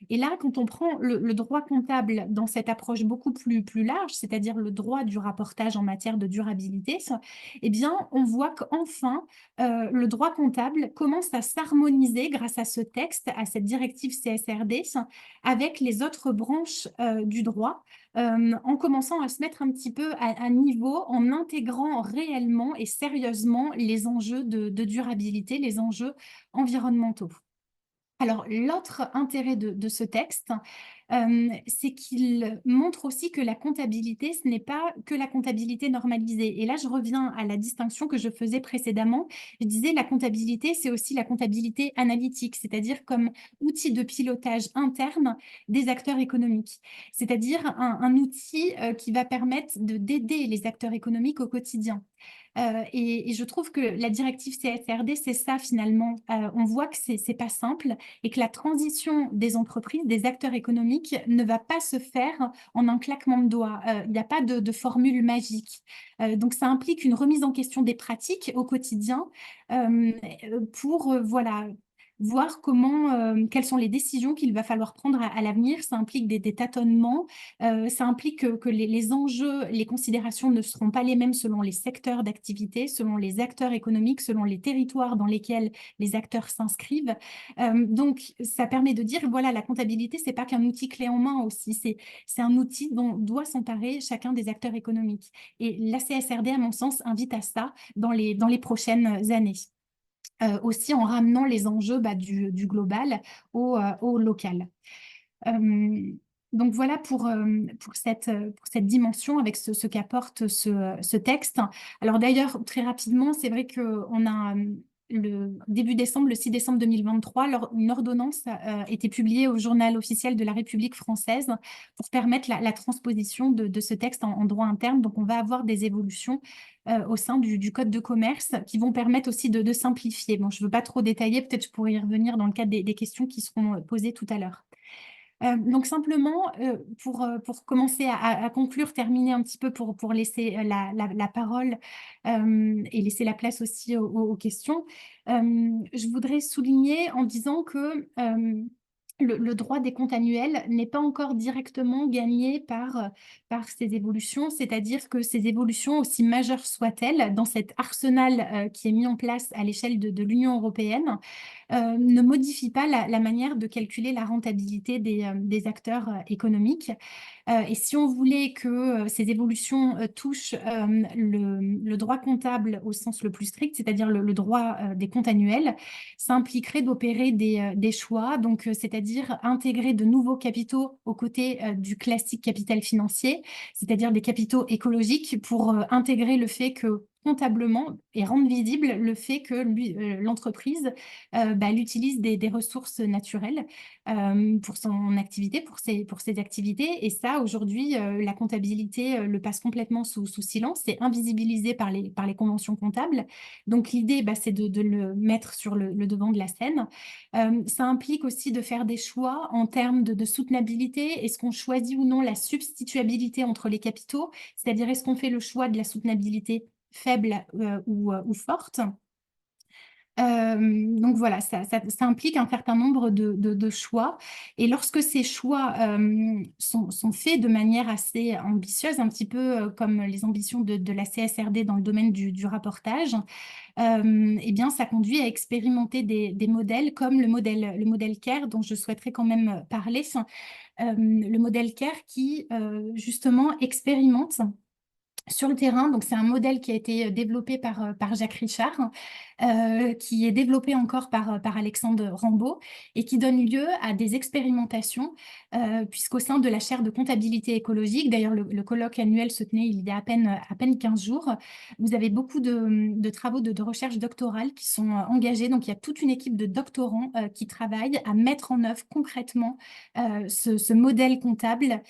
Et là, quand on prend le droit comptable dans cette approche beaucoup plus large, c'est-à-dire le droit du rapportage en matière de durabilité, eh bien, on voit qu'enfin, le droit comptable commence à s'harmoniser grâce à ce texte, à cette directive CSRD, avec les autres branches du droit, en commençant à se mettre un petit peu à niveau, en intégrant réellement et sérieusement les enjeux de durabilité, les enjeux environnementaux. Alors, l'autre intérêt de ce texte, c'est qu'il montre aussi que la comptabilité, ce n'est pas que la comptabilité normalisée. Et là, je reviens à la distinction que je faisais précédemment. Je disais la comptabilité, c'est aussi la comptabilité analytique, c'est-à-dire comme outil de pilotage interne des acteurs économiques. C'est-à-dire un outil qui va permettre d'aider les acteurs économiques au quotidien. Et je trouve que la directive CSRD, c'est ça finalement. On voit que c'est pas simple et que la transition des entreprises, des acteurs économiques ne va pas se faire en un claquement de doigts. Il n'y a pas de formule magique. Donc ça implique une remise en question des pratiques au quotidien euh, pour voilà, voir quelles sont les décisions qu'il va falloir prendre à l'avenir. Ça implique des tâtonnements, ça implique que les enjeux, les considérations ne seront pas les mêmes selon les secteurs d'activité, selon les acteurs économiques, selon les territoires dans lesquels les acteurs s'inscrivent. Donc, ça permet de dire, voilà, la comptabilité, c'est pas qu'un outil clé en main aussi, c'est un outil dont doit s'emparer chacun des acteurs économiques. Et la CSRD, à mon sens, invite à ça dans les prochaines années. Aussi en ramenant les enjeux du global au local. Euh, donc voilà pour cette dimension avec ce qu'apporte ce texte. Alors d'ailleurs, très rapidement, c'est vrai qu'on a le début décembre, le 6 décembre 2023, une ordonnance était publiée au journal officiel de la République française pour permettre la transposition de ce texte en droit interne. Donc on va avoir des évolutions au sein du Code de commerce qui vont permettre aussi de simplifier. Bon, je ne veux pas trop détailler, peut-être je pourrais y revenir dans le cadre des questions qui seront posées tout à l'heure. Donc simplement, pour commencer à conclure, terminer un petit peu pour laisser la parole et laisser la place aussi aux questions, je voudrais souligner en disant que le droit des comptes annuels n'est pas encore directement gagné par ces évolutions, c'est-à-dire que ces évolutions, aussi majeures soient-elles, dans cet arsenal qui est mis en place à l'échelle de l'Union européenne, ne modifie pas la manière de calculer la rentabilité des acteurs économiques. Et si on voulait que ces évolutions touchent le droit comptable au sens le plus strict, c'est-à-dire le droit des comptes annuels, ça impliquerait d'opérer des choix, donc c'est-à-dire intégrer de nouveaux capitaux aux côtés du classique capital financier, c'est-à-dire des capitaux écologiques pour intégrer le fait que comptablement et rendre visible le fait que l'entreprise elle utilise des ressources naturelles pour son activité, pour ses activités. Et ça, aujourd'hui, la comptabilité le passe complètement sous silence. C'est invisibilisé par les conventions comptables. Donc, l'idée, c'est de le mettre sur le devant de la scène. Ça implique aussi de faire des choix en termes de soutenabilité. Est-ce qu'on choisit ou non la substituabilité entre les capitaux? C'est-à-dire, est-ce qu'on fait le choix de la soutenabilité faible ou forte? Donc voilà, ça implique un certain nombre de choix. Et lorsque ces choix sont faits de manière assez ambitieuse, un petit peu comme les ambitions de la CSRD dans le domaine du rapportage, eh bien, ça conduit à expérimenter des modèles comme le modèle CARE, dont je souhaiterais quand même parler. Le modèle CARE qui, justement, expérimente sur le terrain. Donc, c'est un modèle qui a été développé par Jacques Richard, qui est développé encore par Alexandre Rambaud et qui donne lieu à des expérimentations, puisqu'au sein de la chaire de comptabilité écologique, d'ailleurs, le colloque annuel se tenait il y a à peine 15 jours, vous avez beaucoup de travaux de recherche doctorale qui sont engagés. Donc, il y a toute une équipe de doctorants qui travaillent à mettre en œuvre concrètement ce modèle comptable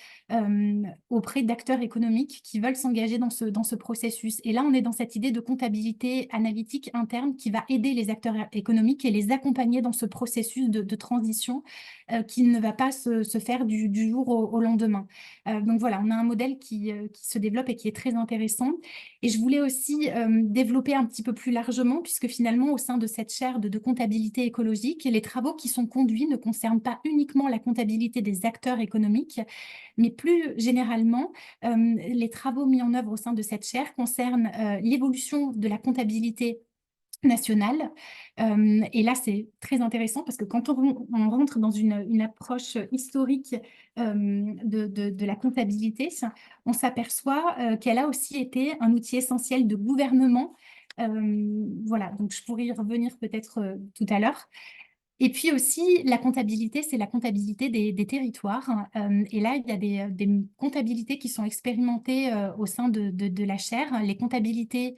auprès d'acteurs économiques qui veulent s'engager dans ce processus. Et là, on est dans cette idée de comptabilité analytique interne qui va aider les acteurs économiques et les accompagner dans ce processus de transition qui ne va pas se faire du jour au lendemain. Donc voilà, on a un modèle qui se développe et qui est très intéressant. Et je voulais aussi développer un petit peu plus largement, puisque finalement, au sein de cette chaire de comptabilité écologique, les travaux qui sont conduits ne concernent pas uniquement la comptabilité des acteurs économiques, mais plus généralement, les travaux mis en œuvre au sein de cette chaire concernent l'évolution de la comptabilité nationale. Et là, c'est très intéressant parce que quand on rentre dans une approche historique de la comptabilité, on s'aperçoit qu'elle a aussi été un outil essentiel de gouvernement. Voilà, donc je pourrais y revenir peut-être tout à l'heure. Et puis aussi, la comptabilité, c'est la comptabilité des territoires. Et là, il y a des comptabilités qui sont expérimentées au sein de la chaire, les comptabilités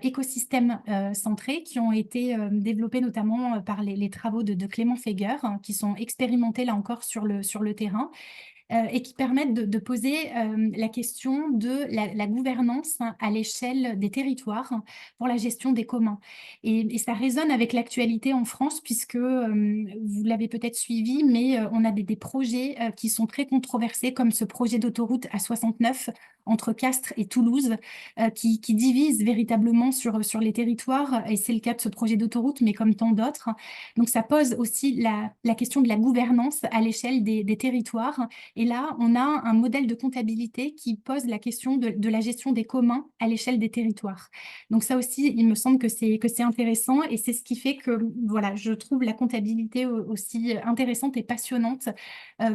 écosystèmes centrés qui ont été développées notamment par les travaux de Clément Feger, qui sont expérimentés là encore sur le terrain. Et qui permettent de poser la question de la gouvernance à l'échelle des territoires pour la gestion des communs. Et ça résonne avec l'actualité en France, puisque vous l'avez peut-être suivi, mais on a des projets qui sont très controversés, comme ce projet d'autoroute A69 entre Castres et Toulouse, qui divise véritablement sur les territoires, et c'est le cas de ce projet d'autoroute, mais comme tant d'autres. Donc ça pose aussi la question de la gouvernance à l'échelle des territoires. Et là, on a un modèle de comptabilité qui pose la question de la gestion des communs à l'échelle des territoires. Donc ça aussi, il me semble que c'est intéressant, et c'est ce qui fait que voilà, je trouve la comptabilité aussi intéressante et passionnante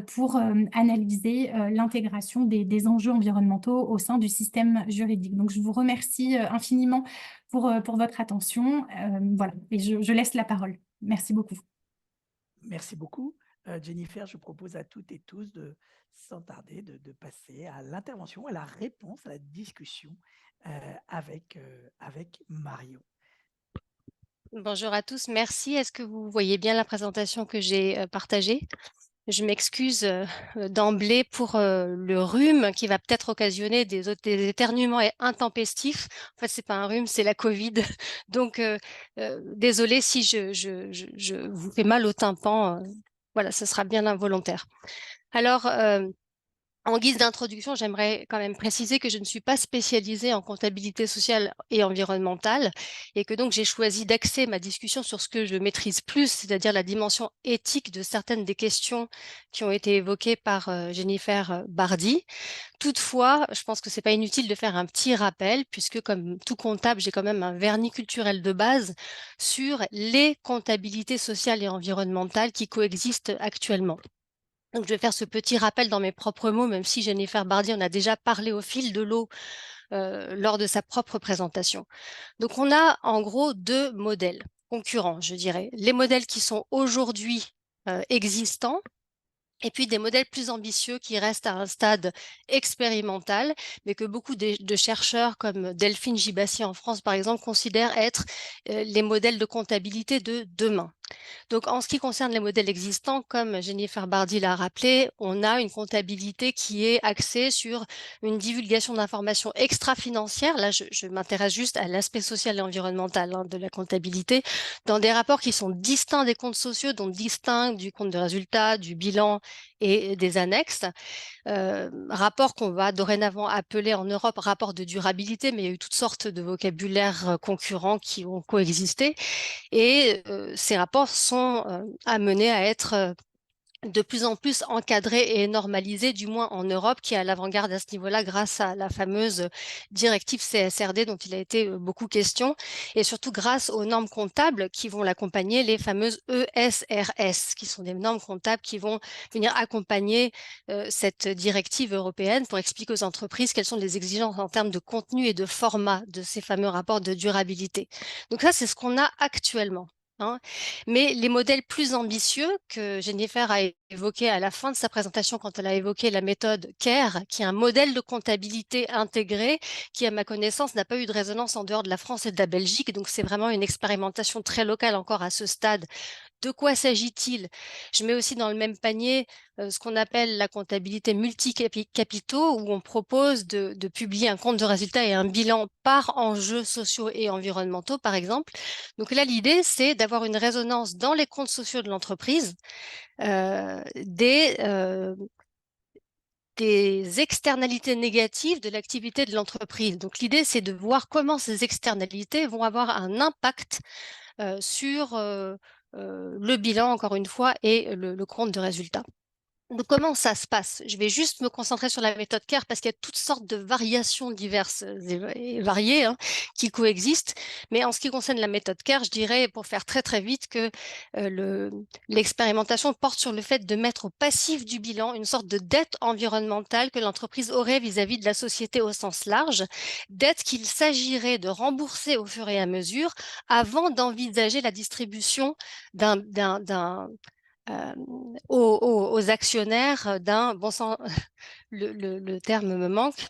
pour analyser l'intégration des enjeux environnementaux au sein du système juridique. Donc je vous remercie infiniment pour votre attention. Voilà, et je laisse la parole. Merci beaucoup. Merci beaucoup. Jennifer, je propose à toutes et tous sans tarder, de passer à l'intervention, à la réponse, à la discussion avec Marion. Bonjour à tous, merci. Est-ce que vous voyez bien la présentation que j'ai partagée? Je m'excuse d'emblée pour le rhume qui va peut-être occasionner des éternuements intempestifs. En fait, c'est pas un rhume, c'est la Covid. Donc, désolée si je vous fais mal au tympan. Voilà, ce sera bien involontaire. Alors, en guise d'introduction, j'aimerais quand même préciser que je ne suis pas spécialisée en comptabilité sociale et environnementale, et que donc j'ai choisi d'axer ma discussion sur ce que je maîtrise plus, c'est-à-dire la dimension éthique de certaines des questions qui ont été évoquées par Jennifer Bardy. Toutefois, je pense que c'est pas inutile de faire un petit rappel, puisque comme tout comptable, j'ai quand même un vernis culturel de base sur les comptabilités sociales et environnementales qui coexistent actuellement. Donc, je vais faire ce petit rappel dans mes propres mots, même si Jennifer Bardy en a déjà parlé au fil de l'eau lors de sa propre présentation. Donc, on a en gros deux modèles concurrents, je dirais. Les modèles qui sont aujourd'hui existants Et puis des modèles plus ambitieux qui restent à un stade expérimental, mais que beaucoup de chercheurs comme Delphine Gibassi en France, par exemple, considèrent être les modèles de comptabilité de demain. Donc, en ce qui concerne les modèles existants, comme Jennifer Bardi l'a rappelé, on a une comptabilité qui est axée sur une divulgation d'informations extra-financières. Là, je m'intéresse juste à l'aspect social et environnemental de la comptabilité, dans des rapports qui sont distincts des comptes sociaux, donc distincts du compte de résultat, du bilan et des annexes. Rapport qu'on va dorénavant appeler en Europe rapport de durabilité, mais il y a eu toutes sortes de vocabulaires concurrents qui ont coexisté. Et ces rapports sont amenés à être de plus en plus encadrés et normalisés, du moins en Europe, qui est à l'avant-garde à ce niveau-là grâce à la fameuse directive CSRD dont il a été beaucoup question, et surtout grâce aux normes comptables qui vont l'accompagner, les fameuses ESRS, qui sont des normes comptables qui vont venir accompagner cette directive européenne pour expliquer aux entreprises quelles sont les exigences en termes de contenu et de format de ces fameux rapports de durabilité. Donc ça, c'est ce qu'on a actuellement. Mais les modèles plus ambitieux que Jennifer a évoqué à la fin de sa présentation quand elle a évoqué la méthode CARE, qui est un modèle de comptabilité intégré qui, à ma connaissance, n'a pas eu de résonance en dehors de la France et de la Belgique. Donc, c'est vraiment une expérimentation très locale encore à ce stade. De quoi s'agit-il? Je mets aussi dans le même panier ce qu'on appelle la comptabilité multi-capitaux, où on propose de publier un compte de résultat et un bilan par enjeux sociaux et environnementaux, par exemple. Donc là, l'idée, c'est d'avoir une résonance dans les comptes sociaux de l'entreprise des externalités négatives de l'activité de l'entreprise. Donc l'idée, c'est de voir comment ces externalités vont avoir un impact sur le bilan, encore une fois, et le compte de résultat. Donc, comment ça se passe? Je vais juste me concentrer sur la méthode CARE parce qu'il y a toutes sortes de variations diverses et variées qui coexistent. Mais en ce qui concerne la méthode CARE, je dirais, pour faire très très vite, que l'expérimentation porte sur le fait de mettre au passif du bilan une sorte de dette environnementale que l'entreprise aurait vis-à-vis de la société au sens large, dette qu'il s'agirait de rembourser au fur et à mesure avant d'envisager la distribution aux actionnaires d'un, bon sang, le terme me manque,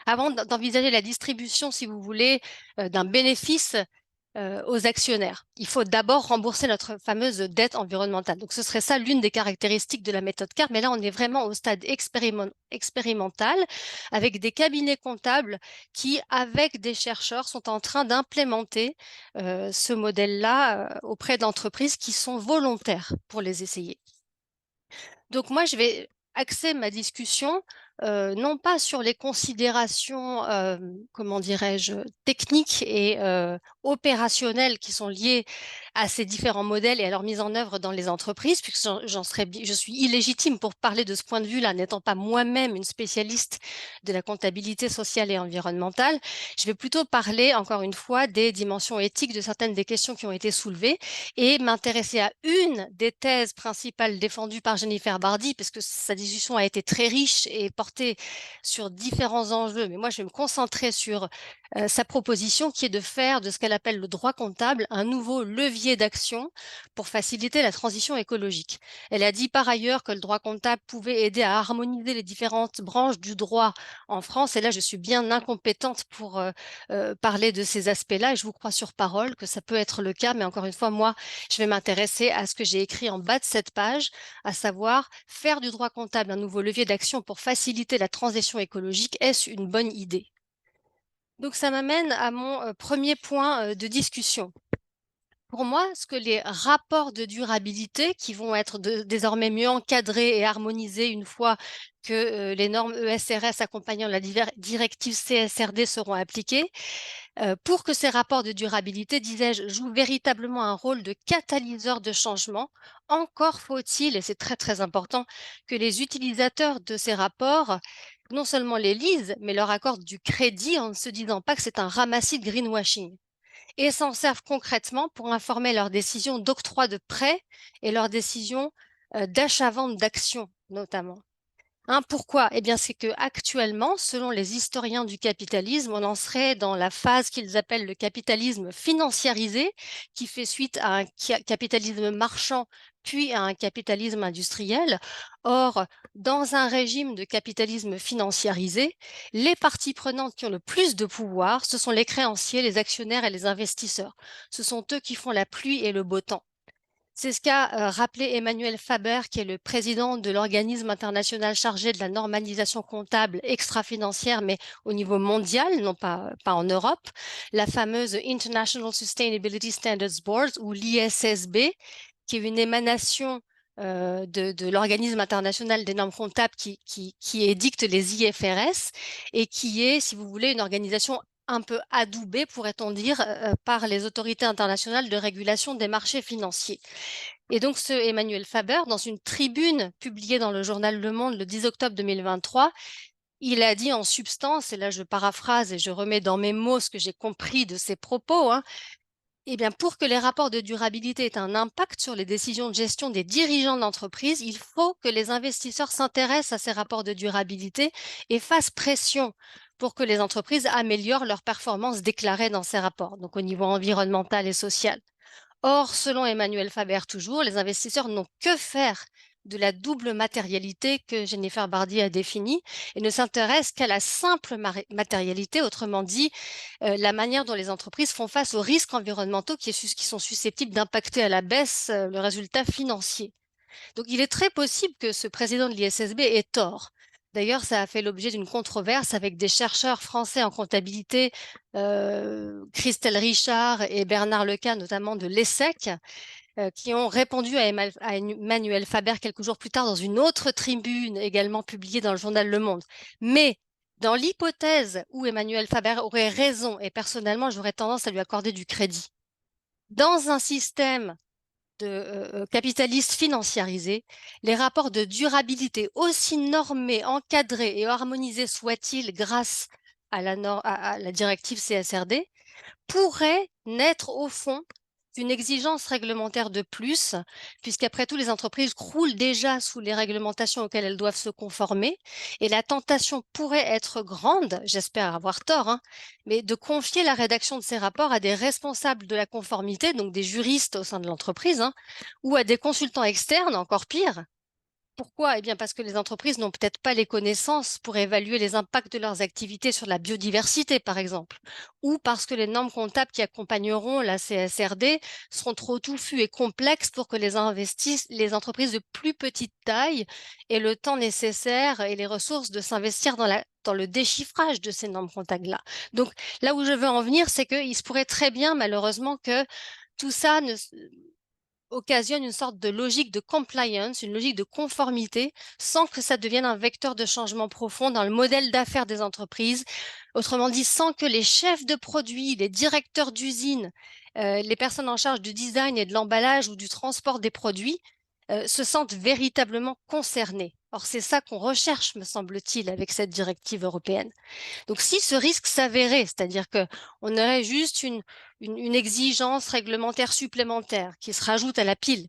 avant d'envisager la distribution, si vous voulez, d'un bénéfice aux actionnaires. Il faut d'abord rembourser notre fameuse dette environnementale. Donc, ce serait ça l'une des caractéristiques de la méthode CARE. Mais là, on est vraiment au stade expérimental avec des cabinets comptables qui, avec des chercheurs, sont en train d'implémenter ce modèle-là auprès d'entreprises qui sont volontaires pour les essayer. Donc, moi, je vais axer ma discussion non pas sur les considérations, comment dirais-je, techniques et opérationnelles qui sont liées à ces différents modèles et à leur mise en œuvre dans les entreprises, puisque je suis illégitime pour parler de ce point de vue-là, n'étant pas moi-même une spécialiste de la comptabilité sociale et environnementale. Je vais plutôt parler, encore une fois, des dimensions éthiques de certaines des questions qui ont été soulevées et m'intéresser à une des thèses principales défendues par Jennifer Bardi, parce que sa discussion a été très riche et portée sur différents enjeux. Mais moi, je vais me concentrer sur sa proposition qui est de faire de ce qu'elle appelle le droit comptable un nouveau levier d'action pour faciliter la transition écologique. Elle a dit par ailleurs que le droit comptable pouvait aider à harmoniser les différentes branches du droit en France. Et là, je suis bien incompétente pour parler de ces aspects-là et je vous crois sur parole que ça peut être le cas. Mais encore une fois, moi, je vais m'intéresser à ce que j'ai écrit en bas de cette page, à savoir faire du droit comptable un nouveau levier d'action pour faciliter la transition écologique. Est-ce une bonne idée? Donc, ça m'amène à mon premier point de discussion. Pour moi, ce que les rapports de durabilité, qui vont être désormais mieux encadrés et harmonisés une fois que les normes ESRS accompagnant la directive CSRD seront appliquées, pour que ces rapports de durabilité, disais-je, jouent véritablement un rôle de catalyseur de changement, encore faut-il, et c'est très très important, que les utilisateurs de ces rapports non seulement les lisent, mais leur accordent du crédit en ne se disant pas que c'est un ramassis de greenwashing et s'en servent concrètement pour informer leurs décisions d'octroi de prêts et leurs décisions d'achat-vente d'actions notamment. Pourquoi? Eh bien, c'est que actuellement, selon les historiens du capitalisme, on en serait dans la phase qu'ils appellent le capitalisme financiarisé, qui fait suite à un capitalisme marchand puis à un capitalisme industriel. Or, dans un régime de capitalisme financiarisé, les parties prenantes qui ont le plus de pouvoir, ce sont les créanciers, les actionnaires et les investisseurs. Ce sont eux qui font la pluie et le beau temps. C'est ce qu'a rappelé Emmanuel Faber, qui est le président de l'organisme international chargé de la normalisation comptable extra-financière, mais au niveau mondial, non pas en Europe, la fameuse International Sustainability Standards Board, ou l'ISSB, qui est une émanation de l'organisme international des normes comptables qui édicte les IFRS et qui est, si vous voulez, une organisation un peu adoubée, pourrait-on dire, par les autorités internationales de régulation des marchés financiers. Et donc, ce Emmanuel Faber, dans une tribune publiée dans le journal Le Monde le 10 octobre 2023, il a dit en substance, et là je paraphrase et je remets dans mes mots ce que j'ai compris de ses propos, eh bien, pour que les rapports de durabilité aient un impact sur les décisions de gestion des dirigeants d'entreprise, il faut que les investisseurs s'intéressent à ces rapports de durabilité et fassent pression pour que les entreprises améliorent leurs performances déclarées dans ces rapports, donc au niveau environnemental et social. Or, selon Emmanuel Faber toujours, les investisseurs n'ont que faire de la double matérialité que Jennifer Bardi a définie et ne s'intéressent qu'à la simple matérialité, autrement dit, la manière dont les entreprises font face aux risques environnementaux qui sont susceptibles d'impacter à la baisse le résultat financier. Donc, il est très possible que ce président de l'ISSB ait tort. D'ailleurs, ça a fait l'objet d'une controverse avec des chercheurs français en comptabilité, Christelle Richard et Bernard Leca, notamment de l'ESSEC, qui ont répondu à Emmanuel Faber quelques jours plus tard dans une autre tribune également publiée dans le journal Le Monde. Mais dans l'hypothèse où Emmanuel Faber aurait raison, et personnellement, j'aurais tendance à lui accorder du crédit, dans un système de capitalistes financiarisés, les rapports de durabilité, aussi normés, encadrés et harmonisés soient-ils grâce à la directive CSRD, pourraient naître au fond d'une exigence réglementaire de plus, puisqu'après tout, les entreprises croulent déjà sous les réglementations auxquelles elles doivent se conformer, et la tentation pourrait être grande, j'espère avoir tort, mais de confier la rédaction de ces rapports à des responsables de la conformité, donc des juristes au sein de l'entreprise, ou à des consultants externes, encore pire. Pourquoi? Eh bien, parce que les entreprises n'ont peut-être pas les connaissances pour évaluer les impacts de leurs activités sur la biodiversité, par exemple, ou parce que les normes comptables qui accompagneront la CSRD seront trop touffues et complexes pour que les entreprises de plus petite taille aient le temps nécessaire et les ressources de s'investir dans le déchiffrage de ces normes comptables-là. Donc, là où je veux en venir, c'est qu'il se pourrait très bien, malheureusement, que tout ça occasionne une sorte de logique de compliance, une logique de conformité, sans que ça devienne un vecteur de changement profond dans le modèle d'affaires des entreprises. Autrement dit, sans que les chefs de produits, les directeurs d'usine, les personnes en charge du design et de l'emballage ou du transport des produits se sentent véritablement concernés. Or, c'est ça qu'on recherche, me semble-t-il, avec cette directive européenne. Donc, si ce risque s'avérait, c'est-à-dire qu'on aurait juste une exigence réglementaire supplémentaire qui se rajoute à la pile,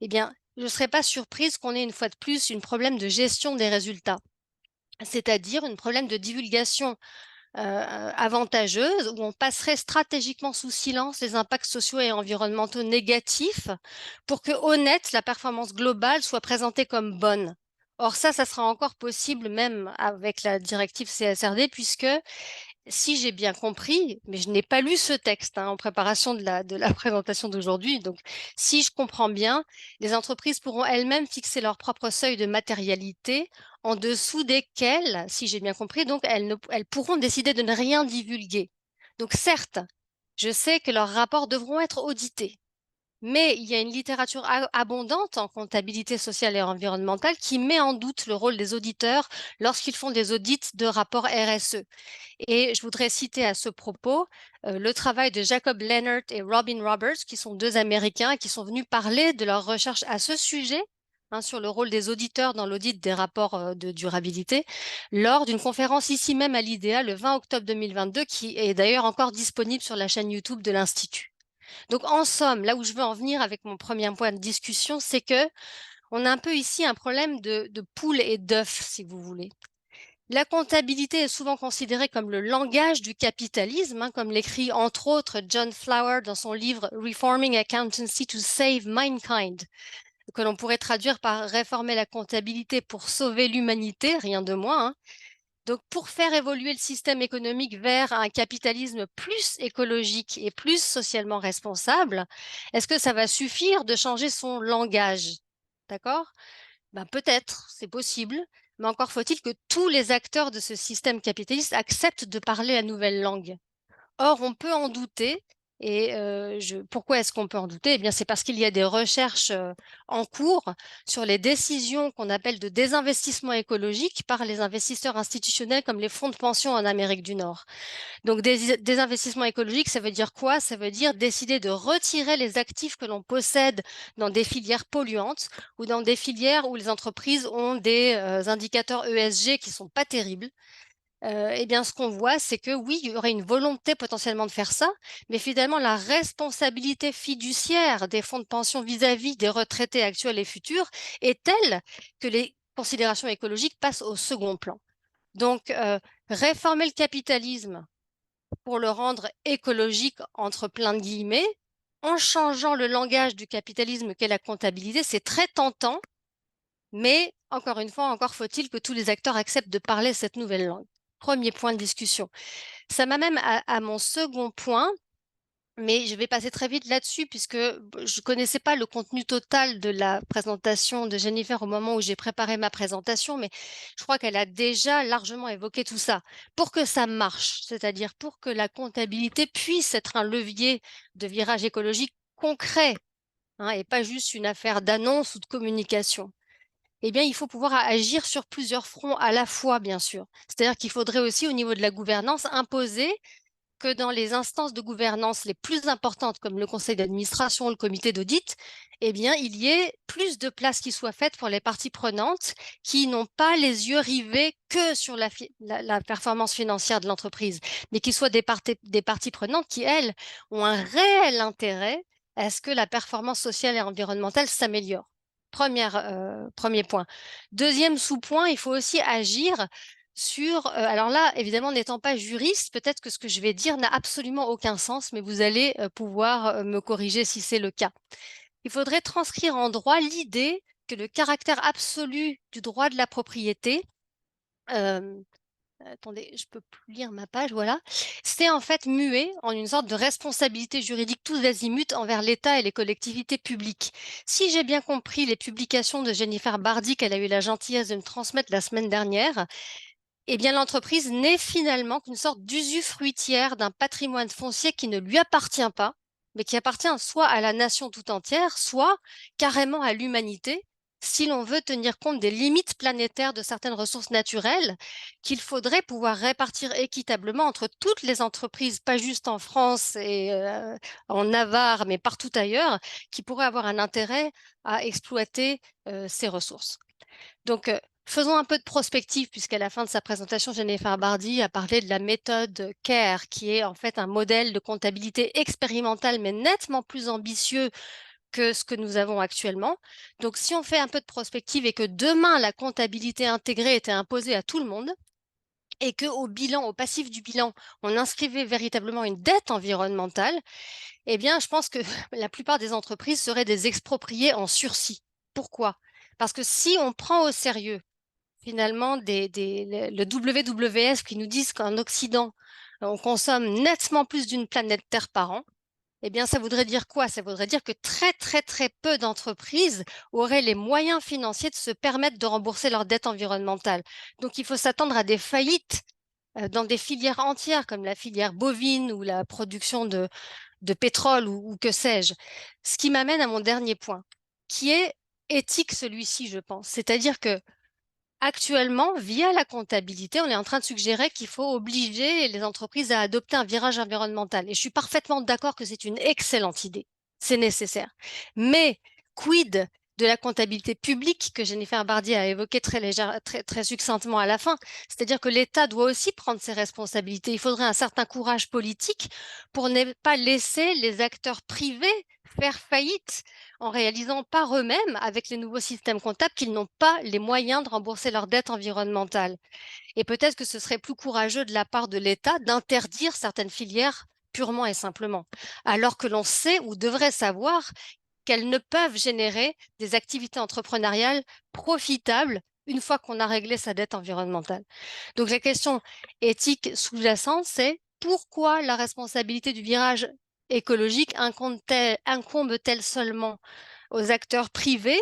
eh bien, je ne serais pas surprise qu'on ait une fois de plus un problème de gestion des résultats, c'est-à-dire un problème de divulgation avantageuse où on passerait stratégiquement sous silence les impacts sociaux et environnementaux négatifs pour que, honnête, la performance globale soit présentée comme bonne. Or, ça sera encore possible même avec la directive CSRD, puisque si j'ai bien compris, mais je n'ai pas lu ce texte en préparation de la présentation d'aujourd'hui, donc si je comprends bien, les entreprises pourront elles-mêmes fixer leur propre seuil de matérialité en dessous desquels, si j'ai bien compris, donc elles pourront décider de ne rien divulguer. Donc certes, je sais que leurs rapports devront être audités, mais il y a une littérature abondante en comptabilité sociale et environnementale qui met en doute le rôle des auditeurs lorsqu'ils font des audits de rapports RSE. Et je voudrais citer à ce propos le travail de Jacob Leonard et Robin Roberts, qui sont deux Américains, qui sont venus parler de leur recherche à ce sujet, sur le rôle des auditeurs dans l'audit des rapports de durabilité, lors d'une conférence ici même à l'IDEA le 20 octobre 2022, qui est d'ailleurs encore disponible sur la chaîne YouTube de l'Institut. Donc, en somme, là où je veux en venir avec mon premier point de discussion, c'est que on a un peu ici un problème de poule et d'œuf, si vous voulez. La comptabilité est souvent considérée comme le langage du capitalisme, comme l'écrit entre autres John Flower dans son livre Reforming Accountancy to Save Mankind. que l'on pourrait traduire par réformer la comptabilité pour sauver l'humanité, rien de moins, hein. Donc, pour faire évoluer le système économique vers un capitalisme plus écologique et plus socialement responsable, est-ce que ça va suffire de changer son langage? D'accord? Ben, peut-être, c'est possible, mais encore faut-il que tous les acteurs de ce système capitaliste acceptent de parler la nouvelle langue. Or, on peut en douter. Et pourquoi est-ce qu'on peut en douter? Eh bien, c'est parce qu'il y a des recherches en cours sur les décisions qu'on appelle de désinvestissement écologique par les investisseurs institutionnels comme les fonds de pension en Amérique du Nord. Donc, des investissements écologiques, ça veut dire quoi? Ça veut dire décider de retirer les actifs que l'on possède dans des filières polluantes ou dans des filières où les entreprises ont des indicateurs ESG qui ne sont pas terribles. Eh bien, ce qu'on voit, c'est que oui, il y aurait une volonté potentiellement de faire ça, mais finalement, la responsabilité fiduciaire des fonds de pension vis-à-vis des retraités actuels et futurs est telle que les considérations écologiques passent au second plan. Donc, réformer le capitalisme pour le rendre écologique, entre plein de guillemets, en changeant le langage du capitalisme qu'est la comptabilité, c'est très tentant, mais encore une fois, encore faut-il que tous les acteurs acceptent de parler cette nouvelle langue. Premier point de discussion. Ça m'amène à mon second point, mais je vais passer très vite là-dessus puisque je ne connaissais pas le contenu total de la présentation de Jennifer au moment où j'ai préparé ma présentation, mais je crois qu'elle a déjà largement évoqué tout ça. Pour que ça marche, c'est-à-dire pour que la comptabilité puisse être un levier de virage écologique concret, hein, et pas juste une affaire d'annonce ou de communication, eh bien, il faut pouvoir agir sur plusieurs fronts à la fois, bien sûr. C'est-à-dire qu'il faudrait aussi, au niveau de la gouvernance, imposer que dans les instances de gouvernance les plus importantes, comme le conseil d'administration, le comité d'audit, eh bien, il y ait plus de place qui soit faite pour les parties prenantes qui n'ont pas les yeux rivés que sur la performance financière de l'entreprise, mais qui soient des parties prenantes qui, elles, ont un réel intérêt à ce que la performance sociale et environnementale s'améliore. Premier point. Deuxième sous-point, il faut aussi agir sur, alors là, évidemment, n'étant pas juriste, peut-être que ce que je vais dire n'a absolument aucun sens, mais vous allez pouvoir me corriger si c'est le cas. Il faudrait transcrire en droit l'idée que le caractère absolu du droit de la propriété, attendez, je peux plus lire ma page, voilà. C'est en fait muet en une sorte de responsabilité juridique tous azimuts envers l'État et les collectivités publiques. Si j'ai bien compris les publications de Jennifer Bardi qu'elle a eu la gentillesse de me transmettre la semaine dernière, eh bien l'entreprise n'est finalement qu'une sorte d'usufruitière d'un patrimoine foncier qui ne lui appartient pas, mais qui appartient soit à la nation tout entière, soit carrément à l'humanité, si l'on veut tenir compte des limites planétaires de certaines ressources naturelles qu'il faudrait pouvoir répartir équitablement entre toutes les entreprises, pas juste en France et en Navarre, mais partout ailleurs, qui pourraient avoir un intérêt à exploiter ces ressources. Donc, faisons un peu de prospective, puisqu'à la fin de sa présentation, Jennifer Bardi a parlé de la méthode CARE, qui est en fait un modèle de comptabilité expérimentale, mais nettement plus ambitieux que ce que nous avons actuellement. Donc, si on fait un peu de prospective et que demain, la comptabilité intégrée était imposée à tout le monde, et qu'au bilan, au passif du bilan, on inscrivait véritablement une dette environnementale, eh bien, je pense que la plupart des entreprises seraient des expropriées en sursis. Pourquoi? Parce que si on prend au sérieux finalement le WWF qui nous disent qu'en Occident, on consomme nettement plus d'une planète Terre par an, eh bien, ça voudrait dire quoi? Ça voudrait dire que très, très, très peu d'entreprises auraient les moyens financiers de se permettre de rembourser leurs dettes environnementales. Donc, il faut s'attendre à des faillites dans des filières entières comme la filière bovine ou la production de pétrole ou que sais-je. Ce qui m'amène à mon dernier point, qui est éthique celui-ci, je pense. C'est-à-dire que actuellement, via la comptabilité, on est en train de suggérer qu'il faut obliger les entreprises à adopter un virage environnemental. Et je suis parfaitement d'accord que c'est une excellente idée. C'est nécessaire. Mais quid de la comptabilité publique que Jennifer Bardi a évoqué très succinctement à la fin? C'est-à-dire que l'État doit aussi prendre ses responsabilités. Il faudrait un certain courage politique pour ne pas laisser les acteurs privés faire faillite en réalisant par eux-mêmes, avec les nouveaux systèmes comptables, qu'ils n'ont pas les moyens de rembourser leurs dettes environnementales. Et peut-être que ce serait plus courageux de la part de l'État d'interdire certaines filières purement et simplement, alors que l'on sait ou devrait savoir qu'elles ne peuvent générer des activités entrepreneuriales profitables une fois qu'on a réglé sa dette environnementale. Donc la question éthique sous-jacente, c'est pourquoi la responsabilité du virage écologique incombe-t-elle seulement aux acteurs privés?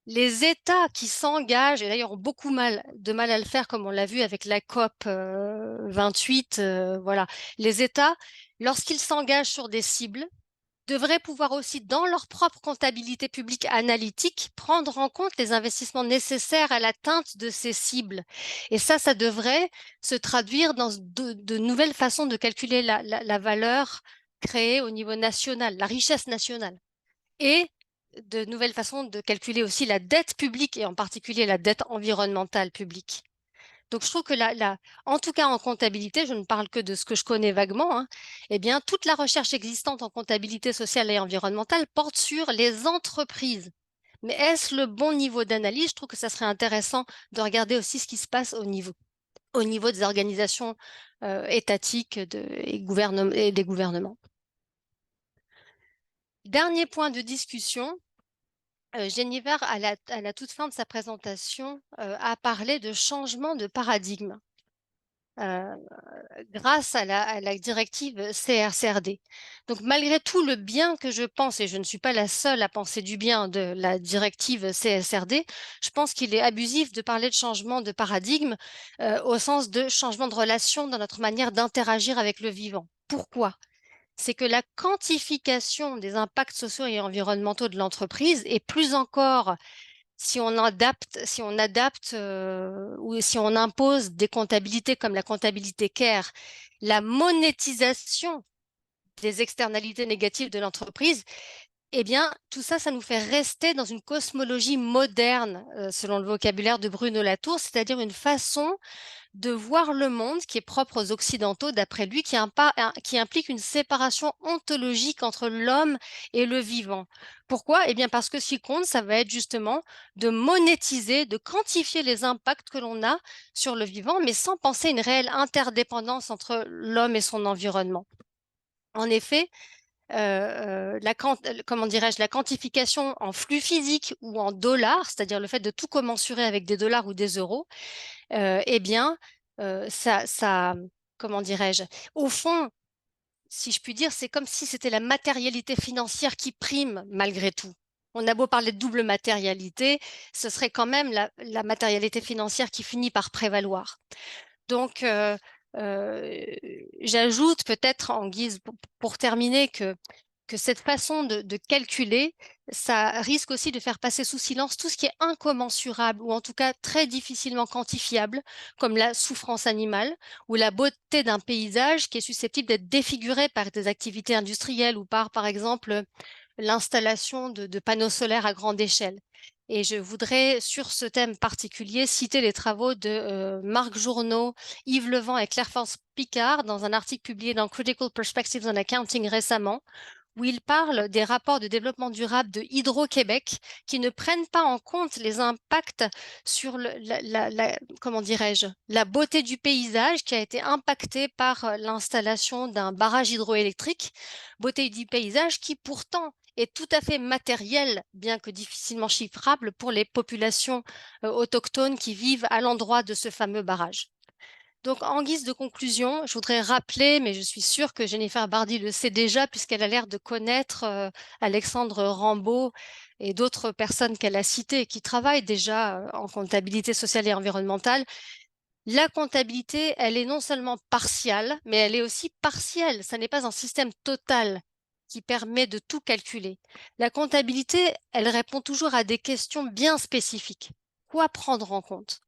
Les États qui s'engagent, et d'ailleurs ont beaucoup de mal à le faire, comme on l'a vu avec la COP 28, voilà. Les États, lorsqu'ils s'engagent sur des cibles, devraient pouvoir aussi, dans leur propre comptabilité publique analytique, prendre en compte les investissements nécessaires à l'atteinte de ces cibles. Et ça devrait se traduire dans de nouvelles façons de calculer la valeur créée au niveau national, la richesse nationale. Et de nouvelles façons de calculer aussi la dette publique et en particulier la dette environnementale publique. Donc, je trouve que en tout cas en comptabilité, je ne parle que de ce que je connais vaguement, hein, eh bien, toute la recherche existante en comptabilité sociale et environnementale porte sur les entreprises. Mais est-ce le bon niveau d'analyse? Je trouve que ça serait intéressant de regarder aussi ce qui se passe au niveau des organisations étatiques et des gouvernements. Dernier point de discussion, Jennifer, à la toute fin de sa présentation, a parlé de changement de paradigme grâce à la directive CRCRD. Donc, malgré tout le bien que je pense, et je ne suis pas la seule à penser du bien de la directive CSRD, je pense qu'il est abusif de parler de changement de paradigme au sens de changement de relation dans notre manière d'interagir avec le vivant. Pourquoi? C'est que la quantification des impacts sociaux et environnementaux de l'entreprise, et plus encore si on adapte ou si on impose des comptabilités comme la comptabilité CARE, la monétisation des externalités négatives de l'entreprise, eh bien, tout ça, ça nous fait rester dans une cosmologie moderne, selon le vocabulaire de Bruno Latour, c'est-à-dire une façon de voir le monde qui est propre aux Occidentaux, d'après lui, qui implique une séparation ontologique entre l'homme et le vivant. Pourquoi? Eh bien, parce que ce qui compte, ça va être justement de monétiser, de quantifier les impacts que l'on a sur le vivant, mais sans penser une réelle interdépendance entre l'homme et son environnement. En effet, la quantification en flux physique ou en dollars, c'est-à-dire le fait de tout commensurer avec des dollars ou des euros, eh bien, comment dirais-je, au fond, si je puis dire, c'est comme si c'était la matérialité financière qui prime malgré tout. On a beau parler de double matérialité, ce serait quand même la matérialité financière qui finit par prévaloir. Donc, j'ajoute peut-être en guise pour terminer que cette façon de calculer, ça risque aussi de faire passer sous silence tout ce qui est incommensurable ou en tout cas très difficilement quantifiable, comme la souffrance animale ou la beauté d'un paysage qui est susceptible d'être défiguré par des activités industrielles ou par exemple, l'installation de panneaux solaires à grande échelle. Et je voudrais, sur ce thème particulier, citer les travaux de Marc Journeau, Yves Levent et Claire-France Picard dans un article publié dans Critical Perspectives on Accounting récemment, où ils parlent des rapports de développement durable de Hydro-Québec qui ne prennent pas en compte les impacts sur comment dirais-je, la beauté du paysage qui a été impactée par l'installation d'un barrage hydroélectrique, beauté du paysage qui pourtant est tout à fait matériel, bien que difficilement chiffrable pour les populations autochtones qui vivent à l'endroit de ce fameux barrage. Donc, en guise de conclusion, je voudrais rappeler, mais je suis sûre que Jennifer Bardi le sait déjà, puisqu'elle a l'air de connaître Alexandre Rambaud et d'autres personnes qu'elle a citées et qui travaillent déjà en comptabilité sociale et environnementale. La comptabilité, elle est non seulement partiale, mais elle est aussi partielle. Ça n'est pas un système total qui permet de tout calculer. La comptabilité, elle répond toujours à des questions bien spécifiques. Quoi prendre en compte?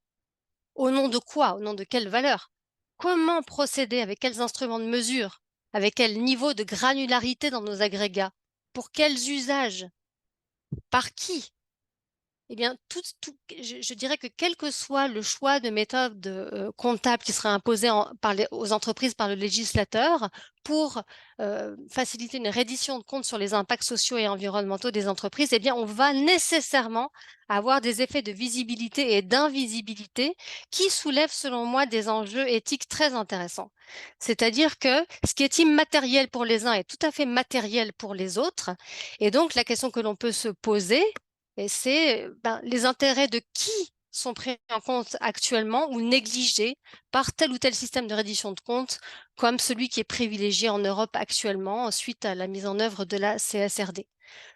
Au nom de quoi? Au nom de quelle valeur? Comment procéder? Avec quels instruments de mesure? Avec quel niveau de granularité dans nos agrégats? Pour quels usages? Par qui? Eh bien, je dirais que quel que soit le choix de méthode comptable qui sera imposé aux entreprises par le législateur pour faciliter une reddition de comptes sur les impacts sociaux et environnementaux des entreprises, eh bien, on va nécessairement avoir des effets de visibilité et d'invisibilité qui soulèvent, selon moi, des enjeux éthiques très intéressants. C'est-à-dire que ce qui est immatériel pour les uns est tout à fait matériel pour les autres. Et donc, la question que l'on peut se poser, et c'est les intérêts de qui sont pris en compte actuellement ou négligés par tel ou tel système de reddition de comptes, comme celui qui est privilégié en Europe actuellement suite à la mise en œuvre de la CSRD.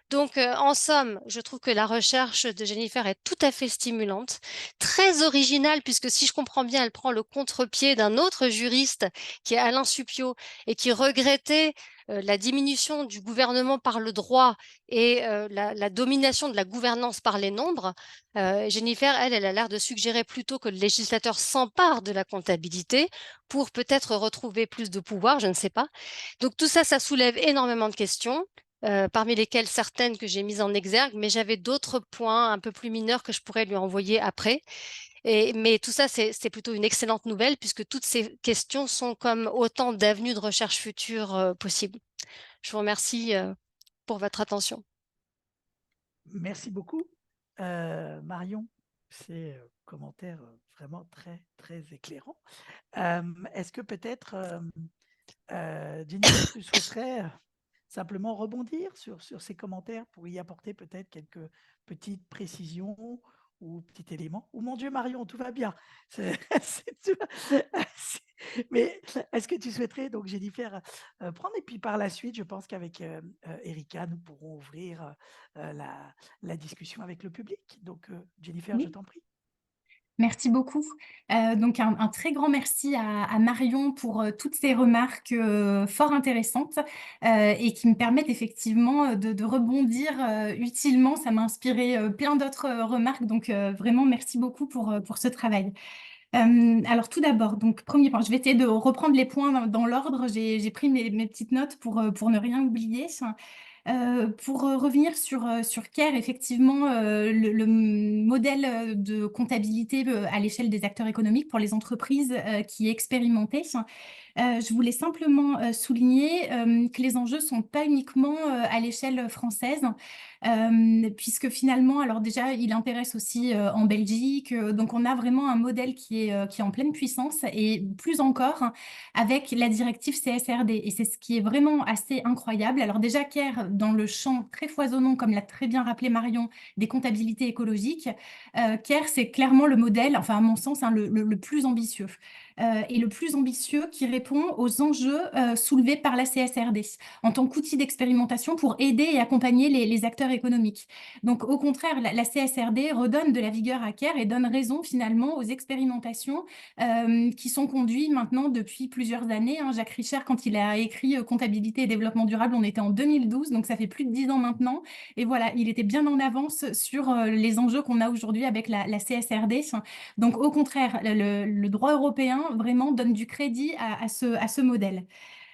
Donc, en somme, je trouve que la recherche de Jennifer est tout à fait stimulante, très originale, puisque si je comprends bien, elle prend le contre-pied d'un autre juriste qui est Alain Supiot et qui regrettait la diminution du gouvernement par le droit et la domination de la gouvernance par les nombres. Jennifer, elle a l'air de suggérer plutôt que le législateur s'empare de la comptabilité pour peut-être retrouver plus de pouvoir, je ne sais pas. Donc tout ça, ça soulève énormément de questions. Parmi lesquelles certaines que j'ai mises en exergue, mais j'avais d'autres points un peu plus mineurs que je pourrais lui envoyer après. Mais tout ça, c'est plutôt une excellente nouvelle puisque toutes ces questions sont comme autant d'avenues de recherche futures possibles. Je vous remercie pour votre attention. Merci beaucoup, Marion. Ces commentaires vraiment très, très éclairants. Est-ce que peut-être, Jennifer, tu souhaiterais simplement rebondir sur ces commentaires pour y apporter peut-être quelques petites précisions ou petits éléments? Ou mon Dieu, Marion, tout va bien. Mais est-ce que tu souhaiterais, donc Jennifer, prendre et puis par la suite, je pense qu'avec Erika, nous pourrons ouvrir la discussion avec le public. Donc, Jennifer, je Oui. t'en prie. Merci beaucoup. Donc un très grand merci à Marion pour toutes ces remarques fort intéressantes et qui me permettent effectivement de rebondir utilement. Ça m'a inspiré plein d'autres remarques, donc vraiment merci beaucoup pour ce travail. Alors tout d'abord, donc premier point, je vais essayer de reprendre les points dans l'ordre. J'ai pris mes petites notes pour ne rien oublier. Pour revenir sur CARE, effectivement, le modèle de comptabilité à l'échelle des acteurs économiques pour les entreprises qui est expérimenté. Je voulais simplement souligner que les enjeux ne sont pas uniquement à l'échelle française, puisque finalement, alors déjà, il intéresse aussi en Belgique. Donc, on a vraiment un modèle qui est en pleine puissance et plus encore avec la directive CSRD. Et c'est ce qui est vraiment assez incroyable. Alors déjà, CARE, dans le champ très foisonnant, comme l'a très bien rappelé Marion, des comptabilités écologiques, CARE, c'est clairement le modèle, enfin à mon sens, hein, le plus ambitieux. Et le plus ambitieux qui répond aux enjeux soulevés par la CSRD en tant qu'outil d'expérimentation pour aider et accompagner les acteurs économiques. Donc, au contraire, la CSRD redonne de la vigueur à CARE et donne raison finalement aux expérimentations qui sont conduites maintenant depuis plusieurs années. Hein. Jacques Richer, quand il a écrit Comptabilité et développement durable, on était en 2012, donc ça fait plus de 10 ans maintenant. Et voilà, il était bien en avance sur les enjeux qu'on a aujourd'hui avec la CSRD. Donc, au contraire, le droit européen vraiment donne du crédit à ce modèle.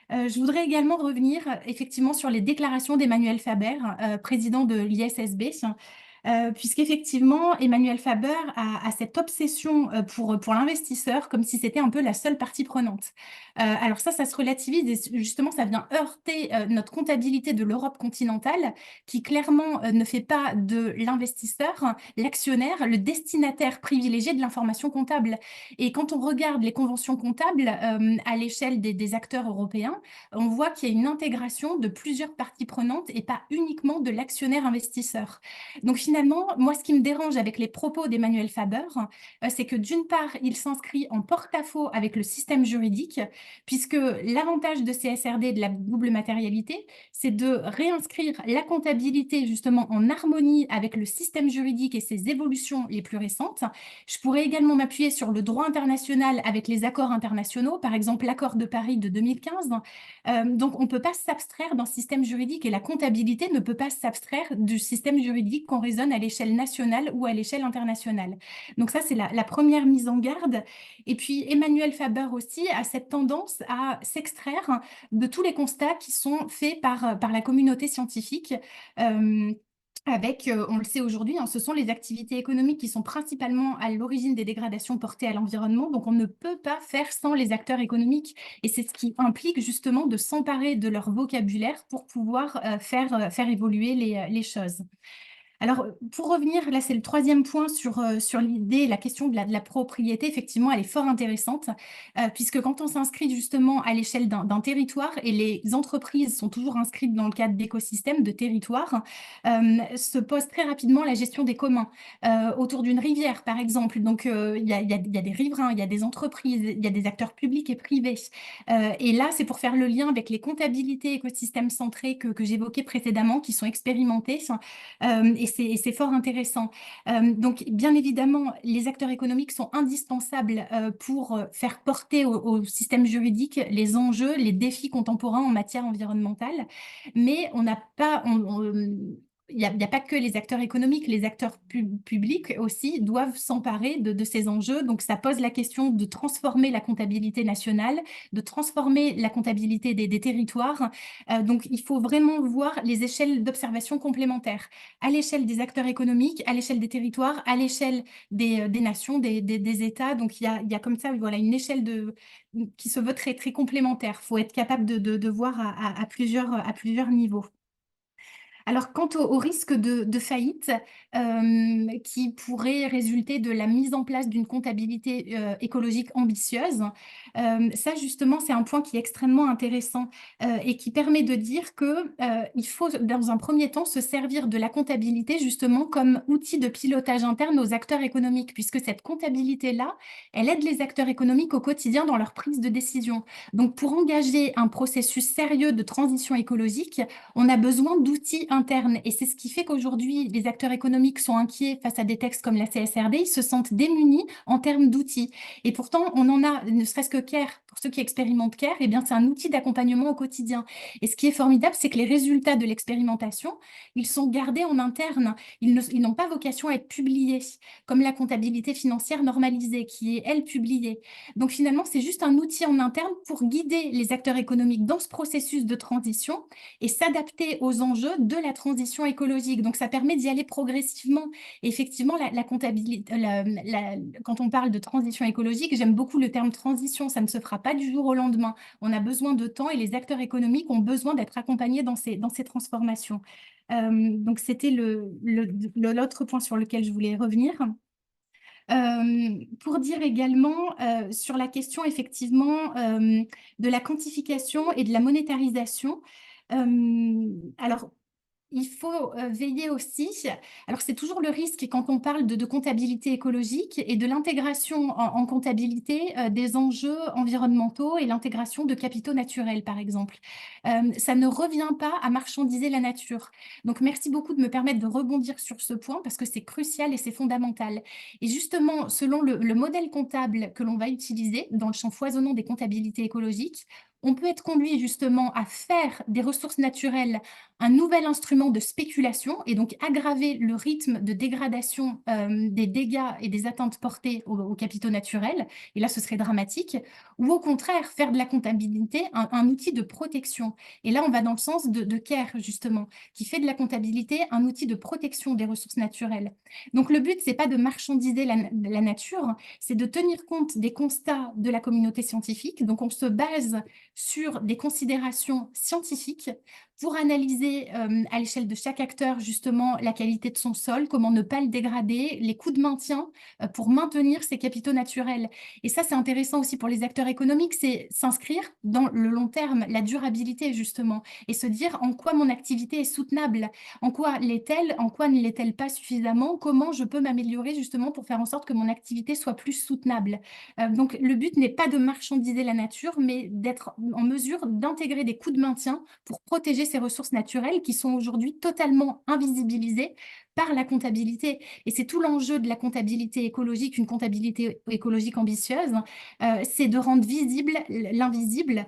Je voudrais également revenir effectivement sur les déclarations d'Emmanuel Faber, président de l'ISSB, puisqu'effectivement, Emmanuel Faber a cette obsession pour l'investisseur comme si c'était un peu la seule partie prenante. Alors ça se relativise et justement, ça vient heurter notre comptabilité de l'Europe continentale qui clairement ne fait pas de l'investisseur, l'actionnaire, le destinataire privilégié de l'information comptable. Et quand on regarde les conventions comptables à l'échelle des acteurs européens, on voit qu'il y a une intégration de plusieurs parties prenantes et pas uniquement de l'actionnaire investisseur. Donc finalement, moi, ce qui me dérange avec les propos d'Emmanuel Faber, c'est que d'une part, il s'inscrit en porte-à-faux avec le système juridique, puisque l'avantage de CSRD, de la double matérialité, c'est de réinscrire la comptabilité justement en harmonie avec le système juridique et ses évolutions les plus récentes. Je pourrais également m'appuyer sur le droit international avec les accords internationaux, par exemple l'accord de Paris de 2015. Donc, on ne peut pas s'abstraire d'un système juridique et la comptabilité ne peut pas s'abstraire du système juridique qu'on raisonne à l'échelle nationale ou à l'échelle internationale. Donc ça, c'est la première mise en garde. Et puis, Emmanuel Faber aussi a cette tendance à s'extraire de tous les constats qui sont faits par la communauté scientifique. avec, on le sait aujourd'hui, hein, ce sont les activités économiques qui sont principalement à l'origine des dégradations portées à l'environnement. Donc, on ne peut pas faire sans les acteurs économiques. Et c'est ce qui implique justement de s'emparer de leur vocabulaire pour pouvoir faire évoluer les choses. Alors, pour revenir, là, c'est le troisième point sur l'idée, la question de la propriété. Effectivement, elle est fort intéressante, puisque quand on s'inscrit justement à l'échelle d'un territoire, et les entreprises sont toujours inscrites dans le cadre d'écosystèmes, de territoires, se pose très rapidement la gestion des communs autour d'une rivière, par exemple. Donc, il y a des riverains, il y a des entreprises, il y a des acteurs publics et privés. Et là, c'est pour faire le lien avec les comptabilités écosystèmes centrés que j'évoquais précédemment, qui sont expérimentées. Et c'est fort intéressant. Donc, bien évidemment, les acteurs économiques sont indispensables pour faire porter au système juridique les enjeux, les défis contemporains en matière environnementale. Mais on n'a pas, il n'y a pas que les acteurs économiques, les acteurs publics aussi doivent s'emparer de ces enjeux. Donc, ça pose la question de transformer la comptabilité nationale, de transformer la comptabilité des territoires. Donc, il faut vraiment voir les échelles d'observation complémentaires à l'échelle des acteurs économiques, à l'échelle des territoires, à l'échelle des nations, des États. Donc, il y a comme ça, voilà, une échelle qui se veut très, très complémentaire. Il faut être capable de voir à plusieurs niveaux. Alors, quant au risque de faillite qui pourrait résulter de la mise en place d'une comptabilité écologique ambitieuse, ça justement, c'est un point qui est extrêmement intéressant et qui permet de dire qu'il faut, dans un premier temps, se servir de la comptabilité justement comme outil de pilotage interne aux acteurs économiques, puisque cette comptabilité-là, elle aide les acteurs économiques au quotidien dans leur prise de décision. Donc, pour engager un processus sérieux de transition écologique, on a besoin d'outils internes. Et c'est ce qui fait qu'aujourd'hui, les acteurs économiques sont inquiets face à des textes comme la CSRD. Ils se sentent démunis en termes d'outils. Et pourtant, on en a, ne serait-ce que CARE, pour ceux qui expérimentent CARE, eh bien, c'est un outil d'accompagnement au quotidien. Et ce qui est formidable, c'est que les résultats de l'expérimentation, ils sont gardés en interne. Ils n'ont pas vocation à être publiés, comme la comptabilité financière normalisée, qui est, elle, publiée. Donc, finalement, c'est juste un outil en interne pour guider les acteurs économiques dans ce processus de transition et s'adapter aux enjeux de la transition écologique. Donc, ça permet d'y aller progressivement. Et effectivement, la comptabilité, quand on parle de transition écologique, j'aime beaucoup le terme transition. Ça ne se fera pas du jour au lendemain. On a besoin de temps et les acteurs économiques ont besoin d'être accompagnés dans ces transformations. Donc, c'était l'autre point sur lequel je voulais revenir. Pour dire également sur la question effectivement de la quantification et de la monétarisation. Alors, il faut veiller aussi, alors c'est toujours le risque quand on parle de comptabilité écologique et de l'intégration en comptabilité des enjeux environnementaux et l'intégration de capitaux naturels, par exemple. Ça ne revient pas à marchandiser la nature. Donc, merci beaucoup de me permettre de rebondir sur ce point parce que c'est crucial et c'est fondamental. Et justement, selon le modèle comptable que l'on va utiliser dans le champ foisonnant des comptabilités écologiques, on peut être conduit justement à faire des ressources naturelles un nouvel instrument de spéculation et donc aggraver le rythme de dégradation des dégâts et des atteintes portées aux capitaux naturels. Et là, ce serait dramatique. Ou au contraire, faire de la comptabilité un outil de protection. Et là, on va dans le sens de CARE, justement, qui fait de la comptabilité un outil de protection des ressources naturelles. Donc, le but, c'est pas de marchandiser la nature, c'est de tenir compte des constats de la communauté scientifique. Donc, on se base sur des considérations scientifiques pour analyser à l'échelle de chaque acteur justement la qualité de son sol, comment ne pas le dégrader, les coûts de maintien pour maintenir ces capitaux naturels. Et ça, c'est intéressant aussi pour les acteurs économiques, c'est s'inscrire dans le long terme, la durabilité justement, et se dire en quoi mon activité est soutenable, en quoi l'est-elle, en quoi ne l'est-elle pas suffisamment, comment je peux m'améliorer justement pour faire en sorte que mon activité soit plus soutenable. Donc, le but n'est pas de marchandiser la nature, mais d'être en mesure d'intégrer des coûts de maintien pour protéger ces ressources naturelles qui sont aujourd'hui totalement invisibilisées par la comptabilité. Et c'est tout l'enjeu de la comptabilité écologique, une comptabilité écologique ambitieuse, c'est de rendre visible l'invisible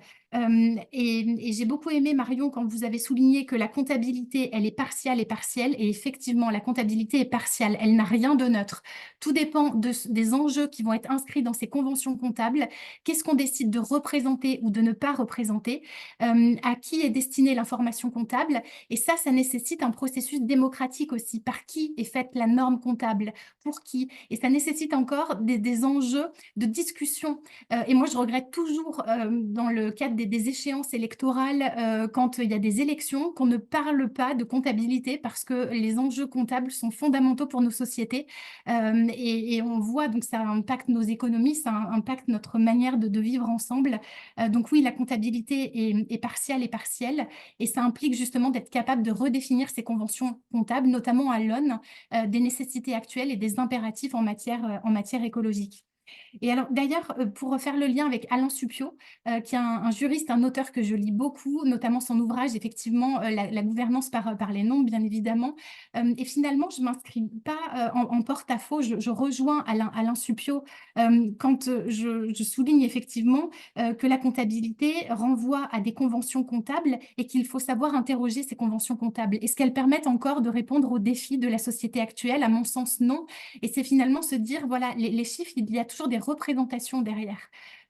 Et j'ai beaucoup aimé, Marion, quand vous avez souligné que la comptabilité, elle est partiale et partielle. Et effectivement, la comptabilité est partiale. Elle n'a rien de neutre. Tout dépend des enjeux qui vont être inscrits dans ces conventions comptables. Qu'est-ce qu'on décide de représenter ou de ne pas représenter? À qui est destinée l'information comptable? Et ça nécessite un processus démocratique aussi. Par qui est faite la norme comptable? Pour qui? Et ça nécessite encore des enjeux de discussion. Et moi, je regrette toujours, dans le cadre des échéances électorales, quand il y a des élections, qu'on ne parle pas de comptabilité parce que les enjeux comptables sont fondamentaux pour nos sociétés. Et on voit, donc ça impacte nos économies, ça impacte notre manière de vivre ensemble. Donc oui, la comptabilité est partielle et partielle, et ça implique justement d'être capable de redéfinir ces conventions comptables, notamment à l'aune des nécessités actuelles et des impératifs en matière écologique. Et alors, d'ailleurs, pour refaire le lien avec Alain Supiot, qui est un juriste, un auteur que je lis beaucoup, notamment son ouvrage, effectivement, la gouvernance par les nombres, bien évidemment. Et finalement, je ne m'inscris pas en porte-à-faux. Je rejoins Alain Supiot quand je souligne effectivement que la comptabilité renvoie à des conventions comptables et qu'il faut savoir interroger ces conventions comptables. Est-ce qu'elles permettent encore de répondre aux défis de la société actuelle? À mon sens, non. Et c'est finalement se dire, voilà, les chiffres, il y a toujours des représentations derrière.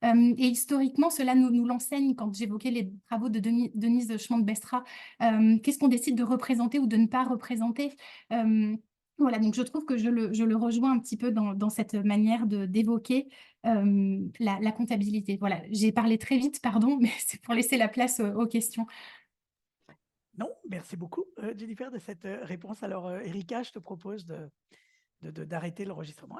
Et historiquement, cela nous l'enseigne quand j'évoquais les travaux de Denise Chemin-de-Bestra. Qu'est-ce qu'on décide de représenter ou de ne pas représenter? Voilà, donc je trouve que je le rejoins un petit peu dans cette manière d'évoquer la comptabilité. Voilà, j'ai parlé très vite, pardon, mais c'est pour laisser la place aux questions. Non, merci beaucoup, Jennifer, de cette réponse. Alors, Erika, je te propose d'arrêter l'enregistrement.